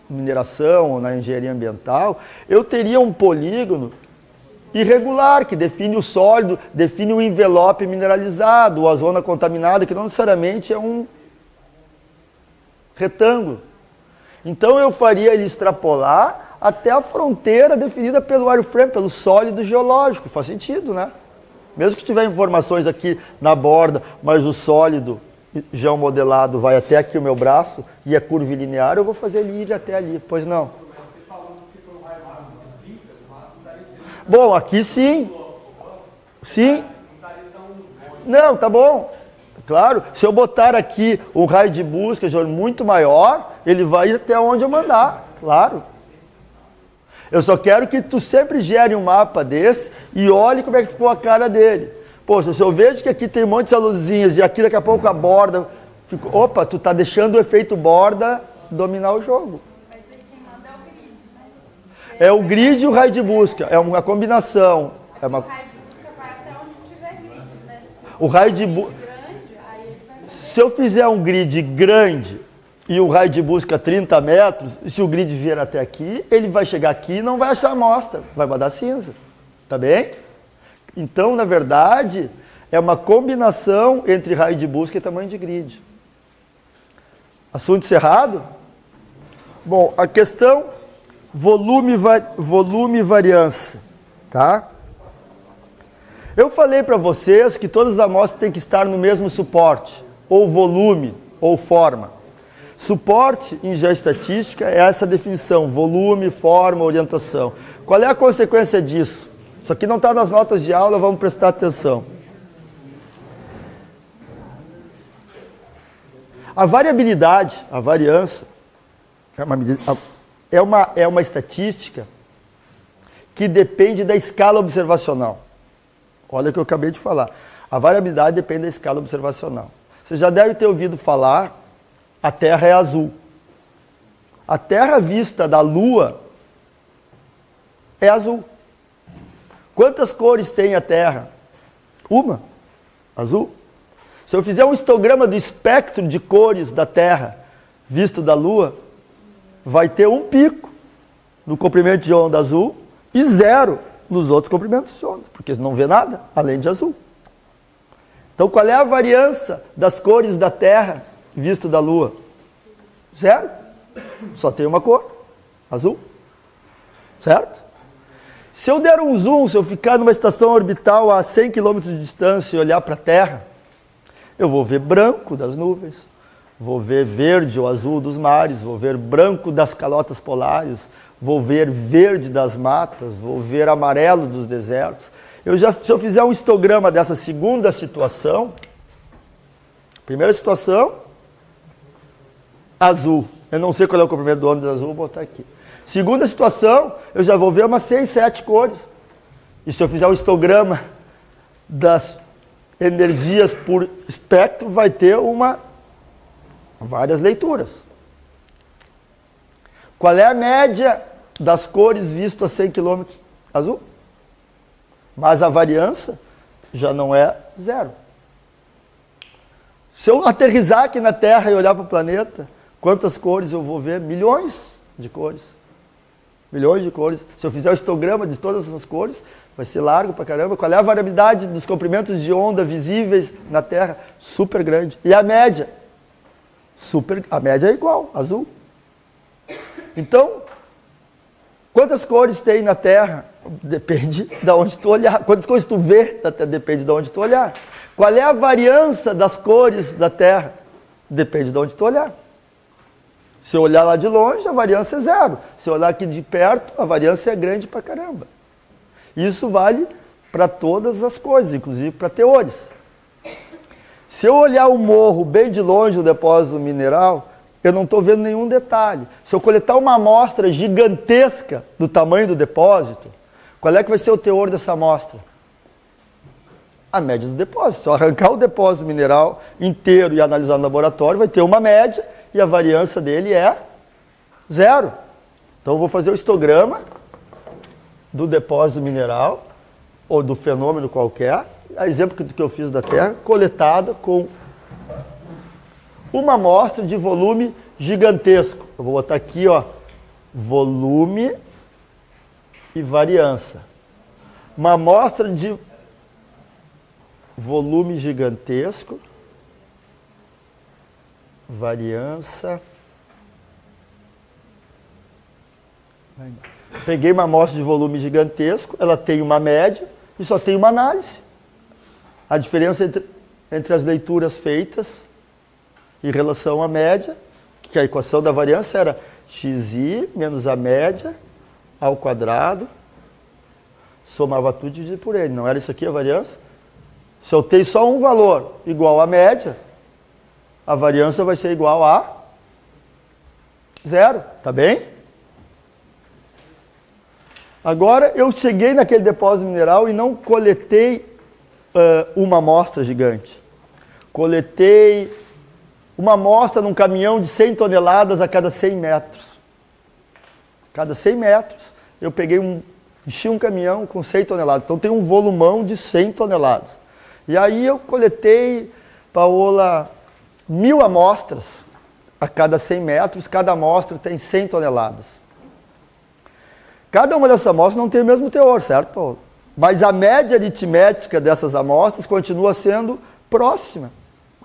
mineração ou na engenharia ambiental, eu teria um polígono irregular, que define o sólido, define o envelope mineralizado, ou a zona contaminada, que não necessariamente é um retângulo. Então eu faria ele extrapolar até a fronteira definida pelo wireframe, pelo sólido geológico. Faz sentido, né? Mesmo que tiver informações aqui na borda, mas o sólido geomodelado vai até aqui o meu braço e é curvilinear, eu vou fazer ele ir até ali. Pois não? Bom, aqui sim. Sim. Não, tá bom. Claro, se eu botar aqui um raio de busca muito maior, ele vai ir até onde eu mandar, claro. Eu só quero que tu sempre gere um mapa desse e olhe como é que ficou a cara dele. Poxa, se eu vejo que aqui tem um monte de luzinhas e aqui daqui a pouco a borda... Opa, tu tá deixando o efeito borda dominar o jogo. Mas aí quem manda é o grid, né? É o grid e o raio de busca, é uma combinação. É uma... O raio de busca vai até onde tiver grid, né? O raio de busca... Se eu fizer um grid grande e o raio de busca 30 metros, se o grid vier até aqui, ele vai chegar aqui e não vai achar amostra, vai dar cinza. Tá bem? Então, na verdade, é uma combinação entre raio de busca e tamanho de grid. Assunto encerrado? Bom, a questão volume e variância, tá? Eu falei para vocês que todas as amostras têm que estar no mesmo suporte, ou volume, ou forma. Suporte em geoestatística é essa definição, volume, forma, orientação. Qual é a consequência disso? Isso aqui não está nas notas de aula, vamos prestar atenção. A variabilidade, a variância, é uma estatística que depende da escala observacional. Olha o que eu acabei de falar. A variabilidade depende da escala observacional. Você já deve ter ouvido falar, a Terra é azul. A Terra vista da Lua é azul. Quantas cores tem a Terra? Uma, azul. Se eu fizer um histograma do espectro de cores da Terra, visto da Lua, vai ter um pico no comprimento de onda azul e 0 nos outros comprimentos de onda, porque não vê nada além de azul. Então, qual é a variância das cores da Terra visto da Lua? 0. Só tem uma cor, azul. Certo? Se eu der um zoom, se eu ficar numa estação orbital a 100 km de distância e olhar para a Terra, eu vou ver branco das nuvens, vou ver verde ou azul dos mares, vou ver branco das calotas polares, vou ver verde das matas, vou ver amarelo dos desertos. Se eu fizer um histograma dessa segunda situação, primeira situação, azul. Eu não sei qual é o comprimento do onda azul, vou botar aqui. Segunda situação, eu já vou ver umas 6, 7 cores. E se eu fizer um histograma das energias por espectro, vai ter várias leituras. Qual é a média das cores visto a 100 km? Azul. Mas a variância já não é 0. Se eu aterrissar aqui na Terra e olhar para o planeta, quantas cores eu vou ver? Milhões de cores. Milhões de cores. Se eu fizer o histograma de todas essas cores, vai ser largo pra caramba. Qual é a variabilidade dos comprimentos de onda visíveis na Terra? Super grande. E a média? A média é igual, azul. Então, quantas cores tem na Terra? Depende de onde tu olhar. Quantas cores tu vê? Depende de onde tu olhar. Qual é a variância das cores da Terra? Depende de onde tu olhar. Se eu olhar lá de longe, a variância é 0. Se eu olhar aqui de perto, a variância é grande pra caramba. Isso vale para todas as coisas, inclusive para teores. Se eu olhar o morro bem de longe, o depósito mineral, eu não estou vendo nenhum detalhe. Se eu coletar uma amostra gigantesca do tamanho do depósito, qual é que vai ser o teor dessa amostra? A média do depósito. Se eu arrancar o depósito mineral inteiro e analisar no laboratório, vai ter uma média e a variância dele é 0. Então eu vou fazer o histograma do depósito mineral ou do fenômeno qualquer, a exemplo que eu fiz da Terra, coletada com uma amostra de volume gigantesco. Eu vou botar aqui, ó, volume e variância. Uma amostra de volume gigantesco, variância. Peguei uma amostra de volume gigantesco, ela tem uma média e só tem uma análise. A diferença entre as leituras feitas em relação à média, que a equação da variância era xi menos a média ao quadrado, somava tudo e dividido por n. Não era isso aqui a variância? Se eu tenho só um valor igual à média, a variância vai ser igual a 0, tá bem? Agora, eu cheguei naquele depósito mineral e não coletei uma amostra gigante. Coletei uma amostra num caminhão de 100 toneladas a cada 100 metros. Cada 100 metros, eu enchi um caminhão com 100 toneladas. Então, tem um volumão de 100 toneladas. E aí, eu coletei, Paola, 1000 amostras a cada 100 metros. Cada amostra tem 100 toneladas. Cada uma dessas amostras não tem o mesmo teor, certo, Paulo? Mas a média aritmética dessas amostras continua sendo próxima,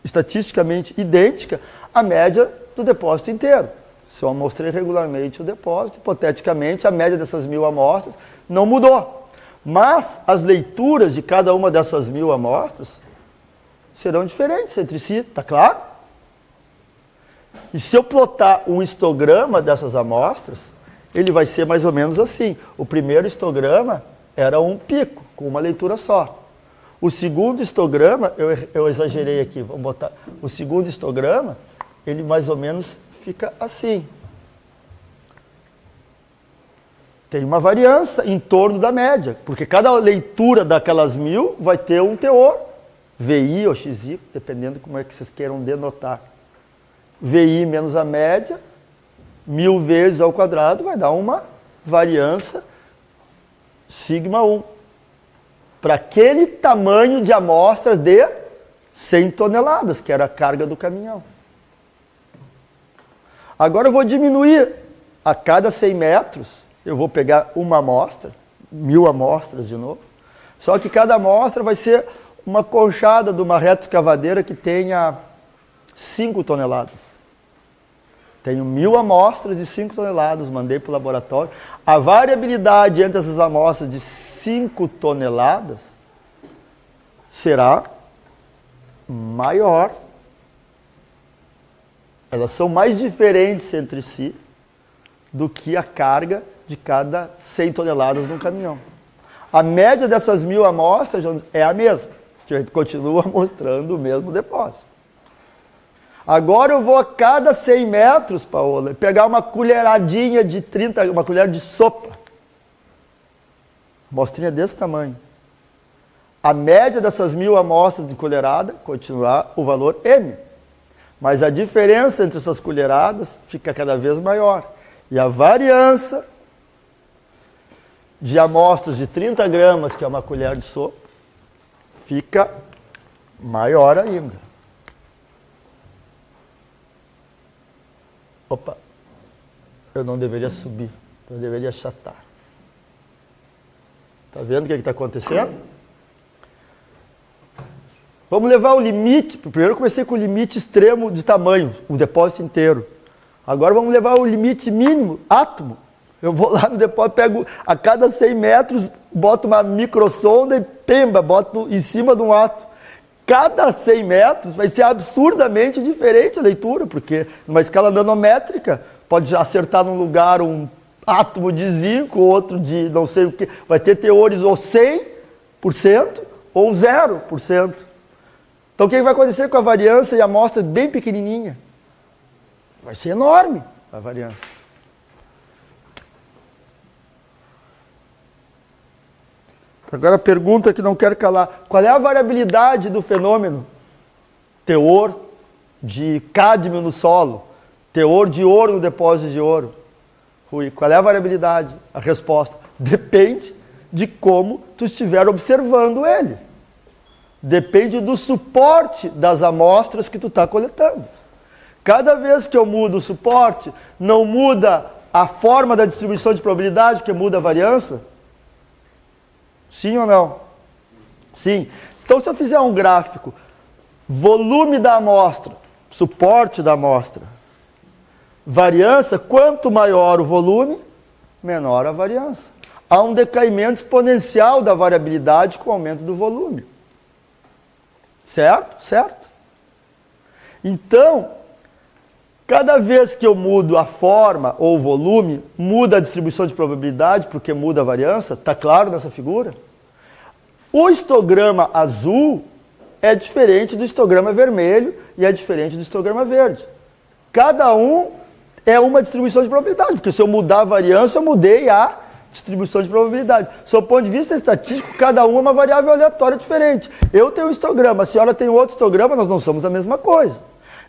estatisticamente idêntica à média do depósito inteiro. Se eu amostrei regularmente o depósito, hipoteticamente, a média dessas 1000 amostras não mudou. Mas as leituras de cada uma dessas 1000 amostras serão diferentes entre si, tá claro? E se eu plotar um histograma dessas amostras, ele vai ser mais ou menos assim. O primeiro histograma era um pico, com uma leitura só. O segundo histograma, eu exagerei aqui, vamos botar. O segundo histograma, ele mais ou menos fica assim. Tem uma variância em torno da média, porque cada leitura daquelas 1000 vai ter um teor, VI ou XI, dependendo de como é que vocês queiram denotar. VI menos a média, 1000 vezes ao quadrado, vai dar uma variância sigma 1. para aquele tamanho de amostras de 100 toneladas, que era a carga do caminhão. Agora eu vou diminuir. A cada 100 metros, eu vou pegar uma amostra, 1000 amostras de novo. Só que cada amostra vai ser uma conchada de uma reta escavadeira que tenha 5 toneladas. Tenho 1000 amostras de 5 toneladas, mandei para o laboratório. A variabilidade entre essas amostras de 5 toneladas será maior. Elas são mais diferentes entre si do que a carga de cada 100 toneladas num caminhão. A média dessas 1000 amostras é a mesma, que a gente continua mostrando o mesmo depósito. Agora eu vou a cada 100 metros, Paola, pegar uma colheradinha de 30, uma colher de sopa. Mostrinha desse tamanho. A média dessas 1000 amostras de colherada continuar o valor M. Mas a diferença entre essas colheradas fica cada vez maior. E a variância de amostras de 30 gramas, que é uma colher de sopa, fica maior ainda. Opa, eu não deveria subir, eu deveria achatar. Está vendo o que está acontecendo? Vamos levar o limite, primeiro eu comecei com o limite extremo de tamanho, o depósito inteiro. Agora vamos levar o limite mínimo, átomo. Eu vou lá no depósito, pego a cada 100 metros, boto uma microsonda e pemba, boto em cima de um átomo. Cada 100 metros vai ser absurdamente diferente a leitura, porque numa escala nanométrica pode acertar num lugar um átomo de zinco, outro de não sei o que, vai ter teores ou 100% ou 0%. Então o que vai acontecer com a variância e a amostra bem pequenininha? Vai ser enorme a variância. Agora a pergunta que não quero calar. Qual é a variabilidade do fenômeno? Teor de cádmio no solo. Teor de ouro no depósito de ouro. Rui, qual é a variabilidade? A resposta: depende de como tu estiver observando ele. Depende do suporte das amostras que tu está coletando. Cada vez que eu mudo o suporte, não muda a forma da distribuição de probabilidade, porque muda a variância? Sim ou não? Sim. Então, se eu fizer um gráfico, volume da amostra, suporte da amostra, variância, quanto maior o volume, menor a variância. Há um decaimento exponencial da variabilidade com o aumento do volume. Certo? Certo? Então, cada vez que eu mudo a forma ou o volume, muda a distribuição de probabilidade, porque muda a variância, está claro nessa figura? O histograma azul é diferente do histograma vermelho e é diferente do histograma verde. Cada um é uma distribuição de probabilidade, porque se eu mudar a variância, eu mudei a distribuição de probabilidade. Sob o ponto de vista estatístico, cada um é uma variável aleatória diferente. Eu tenho um histograma, a senhora tem outro histograma, nós não somos a mesma coisa.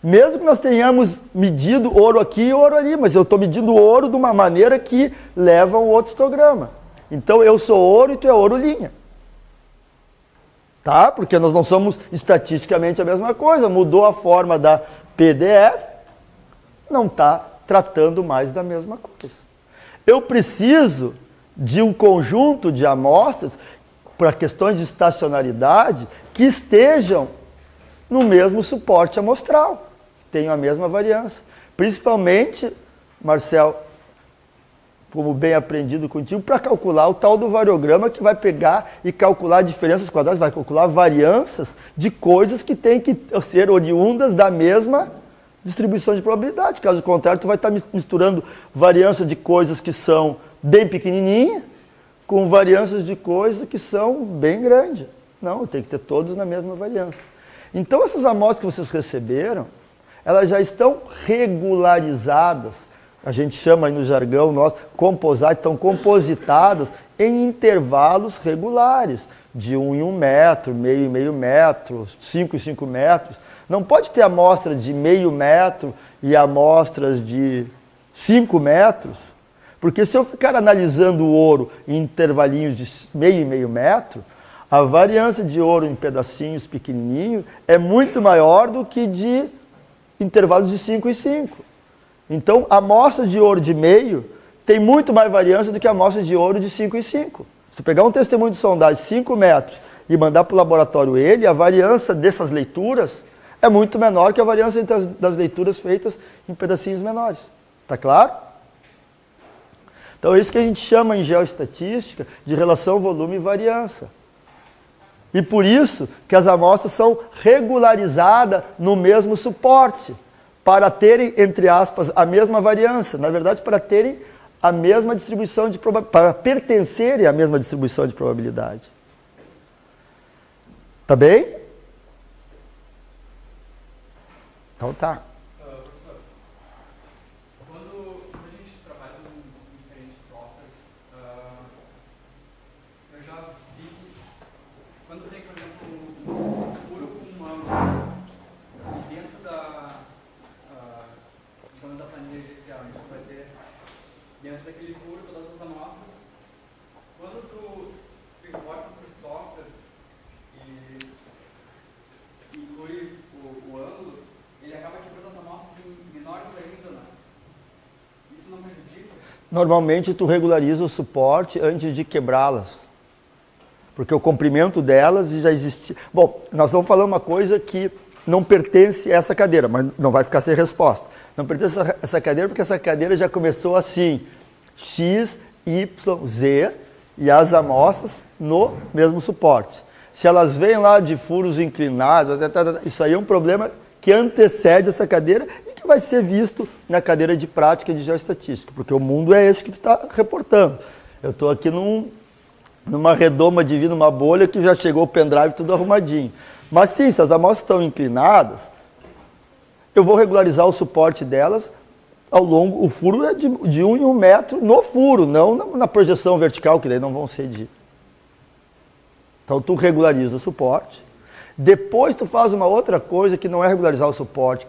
Mesmo que nós tenhamos medido ouro aqui e ouro ali, mas eu estou medindo ouro de uma maneira que leva a um outro histograma. Então eu sou ouro e tu é ouro linha. Tá? Porque nós não somos estatisticamente a mesma coisa. Mudou a forma da PDF, não está tratando mais da mesma coisa. Eu preciso de um conjunto de amostras para questões de estacionalidade que estejam no mesmo suporte amostral, tenham a mesma variância. Principalmente, Marcel, como bem aprendido contigo, para calcular o tal do variograma que vai pegar e calcular diferenças quadradas, vai calcular variâncias de coisas que têm que ser oriundas da mesma distribuição de probabilidade. Caso contrário, tu vai estar misturando variância de coisas que são bem pequenininhas com variâncias de coisas que são bem grandes. Não, tem que ter todos na mesma variância. Então, essas amostras que vocês receberam, elas já estão regularizadas, a gente chama aí no jargão nosso, composite, estão compositadas em intervalos regulares, de 1 em 1 metro, meio em meio metro, 5 em 5 metros. Não pode ter amostra de meio metro e amostras de 5 metros, porque se eu ficar analisando o ouro em intervalinhos de meio e meio metro, A variância de ouro em pedacinhos pequenininhos é muito maior do que de intervalos de 5 em 5. Então, amostras de ouro de meio tem muito mais variância do que amostras de ouro de 5 em 5. Se tu pegar um testemunho de sondagem de 5 metros e mandar para o laboratório ele, a variância dessas leituras é muito menor que a variância das leituras feitas em pedacinhos menores. Tá claro? Então é isso que a gente chama em geoestatística de relação volume e variância. E por isso que as amostras são regularizadas no mesmo suporte, para terem, entre aspas, a mesma variância. Na verdade, para terem a mesma distribuição de probabilidade, para pertencerem à mesma distribuição de probabilidade. Tá bem? Então tá. Professor, quando a gente trabalha com diferentes softwares, eu já vi que quando tem, por exemplo, um furo com um ângulo dentro digamos, da planilha inicial, a gente vai ter dentro daquele furo todas as amostras. Quando tu importa para o software e inclui o ângulo, ele acaba quebrando as amostras em menores ainda, né? Isso não prejudica? Normalmente tu regulariza o suporte antes de quebrá-las. Porque o comprimento delas já existia. Bom, nós vamos falar uma coisa que não pertence a essa cadeira, mas não vai ficar sem resposta. Não pertence a essa cadeira porque essa cadeira já começou assim, X, Y, Z, e as amostras no mesmo suporte. Se elas vêm lá de furos inclinados, isso aí é um problema que antecede essa cadeira e que vai ser visto na cadeira de prática de geoestatística, porque o mundo é esse que tu está reportando. Eu estou aqui numa redoma divina, uma bolha que já chegou o pendrive tudo arrumadinho. Mas sim, se as amostras estão inclinadas, eu vou regularizar o suporte delas ao longo, o furo é de 1 em 1 metro no furo, não na projeção vertical, que daí não vão ser de... Então tu regulariza o suporte, depois tu faz uma outra coisa que não é regularizar o suporte,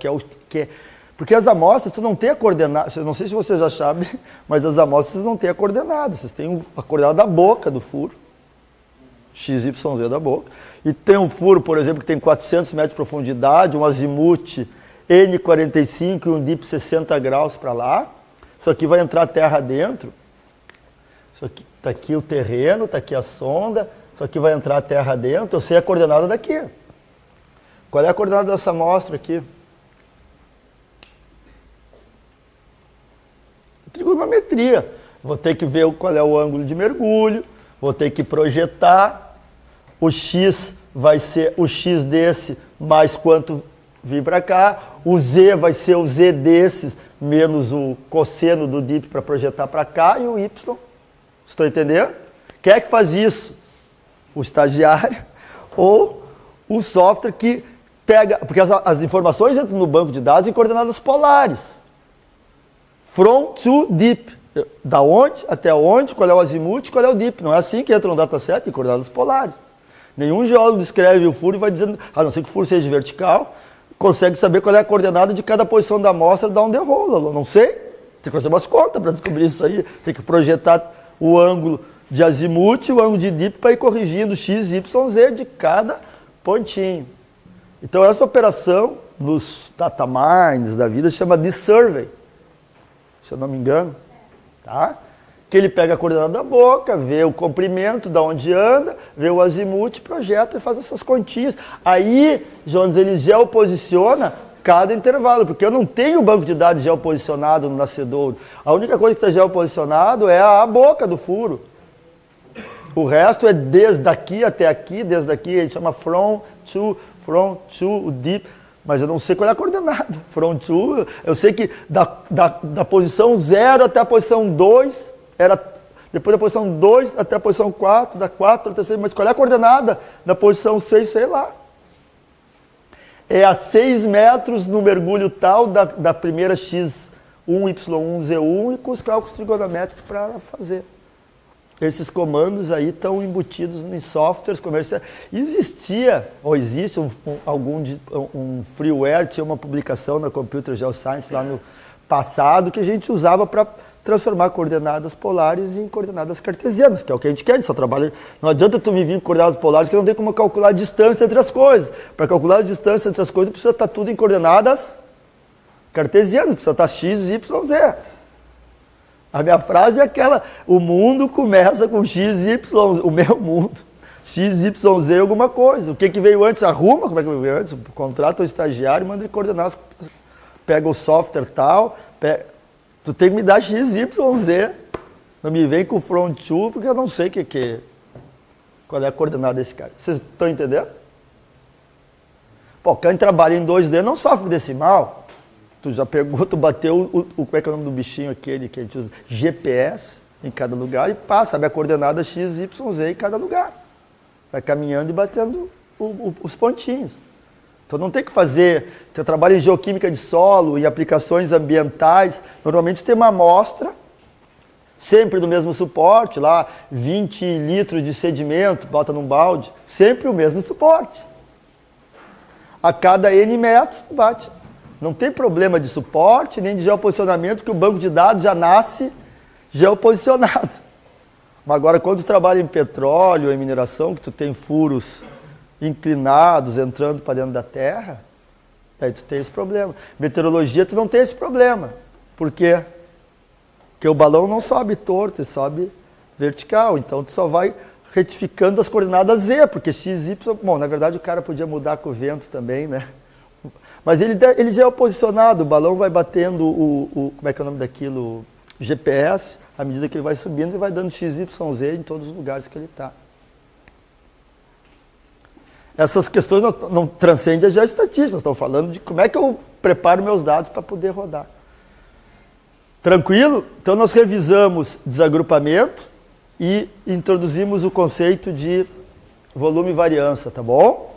porque as amostras tu não tem a coordenada, não sei se vocês já sabem, mas as amostras não têm a coordenada, vocês têm a coordenada da boca do furo, XYZ da boca, e tem um furo, por exemplo, que tem 400 metros de profundidade, um azimuth N45 e um dip 60 graus para lá. Isso aqui vai entrar terra dentro. Isso aqui, tá aqui o terreno, tá aqui a sonda. Isso aqui vai entrar terra dentro. Eu sei a coordenada daqui. Qual é a coordenada dessa amostra aqui? Trigonometria. Vou ter que ver qual é o ângulo de mergulho. Vou ter que projetar. O X vai ser o X desse mais quanto vir para cá. O Z vai ser o Z desses menos o cosseno do dip para projetar para cá. E o Y. Estou entendendo? Quem é que faz isso? O estagiário ou o software que pega... Porque as informações entram no banco de dados em coordenadas polares. From to deep. Da onde até onde, qual é o azimuth, qual é o dip. Não é assim que entra no dataset em coordenadas polares. Nenhum geólogo descreve o furo e vai dizendo, a não ser que o furo seja vertical, consegue saber qual é a coordenada de cada posição da amostra da onde rola. Não sei. Tem que fazer umas contas para descobrir isso aí. Tem que projetar o ângulo de azimuth e o ângulo de dip para ir corrigindo x, y, z de cada pontinho. Então essa operação nos datamines da vida chama de survey, se eu não me engano, tá? Que ele pega a coordenada da boca, vê o comprimento, da onde anda, vê o azimuth, projeta e faz essas continhas. Aí, Jones, ele geoposiciona cada intervalo, porque eu não tenho banco de dados geoposicionado no nascedouro. A única coisa que está geoposicionado é a boca do furo. O resto é desde aqui até aqui, desde aqui, ele chama from to, o deep, mas eu não sei qual é a coordenada. From to, eu sei que da posição 0 até a posição 2, depois da posição 2 até a posição 4, da 4 até a 6, mas qual é a coordenada da posição 6, sei lá. É a 6 metros no mergulho tal da primeira X1, Y1, Z1 e com os cálculos trigonométricos para fazer. Esses comandos aí estão embutidos em softwares comerciais. Existia, ou existe um freeware, tinha uma publicação na Computer Geoscience lá no passado que a gente usava para transformar coordenadas polares em coordenadas cartesianas, que é o que a gente quer, a gente só trabalha. Não adianta tu me vir com coordenadas polares, que não tem como calcular a distância entre as coisas. Para calcular a distância entre as coisas, precisa estar tudo em coordenadas cartesianas, precisa estar x, y, z. A minha frase é aquela, o mundo começa com x, y, o meu mundo. X, Y, Z alguma coisa. O que veio antes? Arruma, como é que veio antes? Contrata o estagiário e manda ele coordenar. Pega o software tal, tu tem que me dar X, Y, Z. Não me vem com o front to, porque eu não sei qual é a coordenada desse cara. Vocês estão entendendo? Pô, quem trabalha em 2D não sofre decimal. Tu já pegou, tu bateu como é que é o nome do bichinho aquele que a gente usa? GPS em cada lugar e passa, sabe a coordenada X, Y, Z em cada lugar. Vai caminhando e batendo os pontinhos. Então não tem que fazer. Eu trabalho em geoquímica de solo, em aplicações ambientais. Normalmente tem uma amostra, sempre do mesmo suporte, lá 20 litros de sedimento, bota num balde, sempre o mesmo suporte. A cada N metros, bate. Não tem problema de suporte, nem de geoposicionamento, que o banco de dados já nasce geoposicionado. Mas agora, quando tu trabalha em petróleo, em mineração, que tu tem furos inclinados entrando para dentro da terra, aí tu tem esse problema. Meteorologia, tu não tem esse problema. Por quê? Porque o balão não sobe torto, ele sobe vertical. Então, tu só vai retificando as coordenadas Z, porque X, Y... Bom, na verdade, o cara podia mudar com o vento também, né? Mas ele já é posicionado, o balão vai batendo como é que é o nome daquilo? GPS, à medida que ele vai subindo, ele vai dando X, Y, Z em todos os lugares que ele está. Essas questões não transcendem já a estatística, nós estamos falando de como é que eu preparo meus dados para poder rodar. Tranquilo? Então nós revisamos desagrupamento e introduzimos o conceito de volume e variância, tá bom?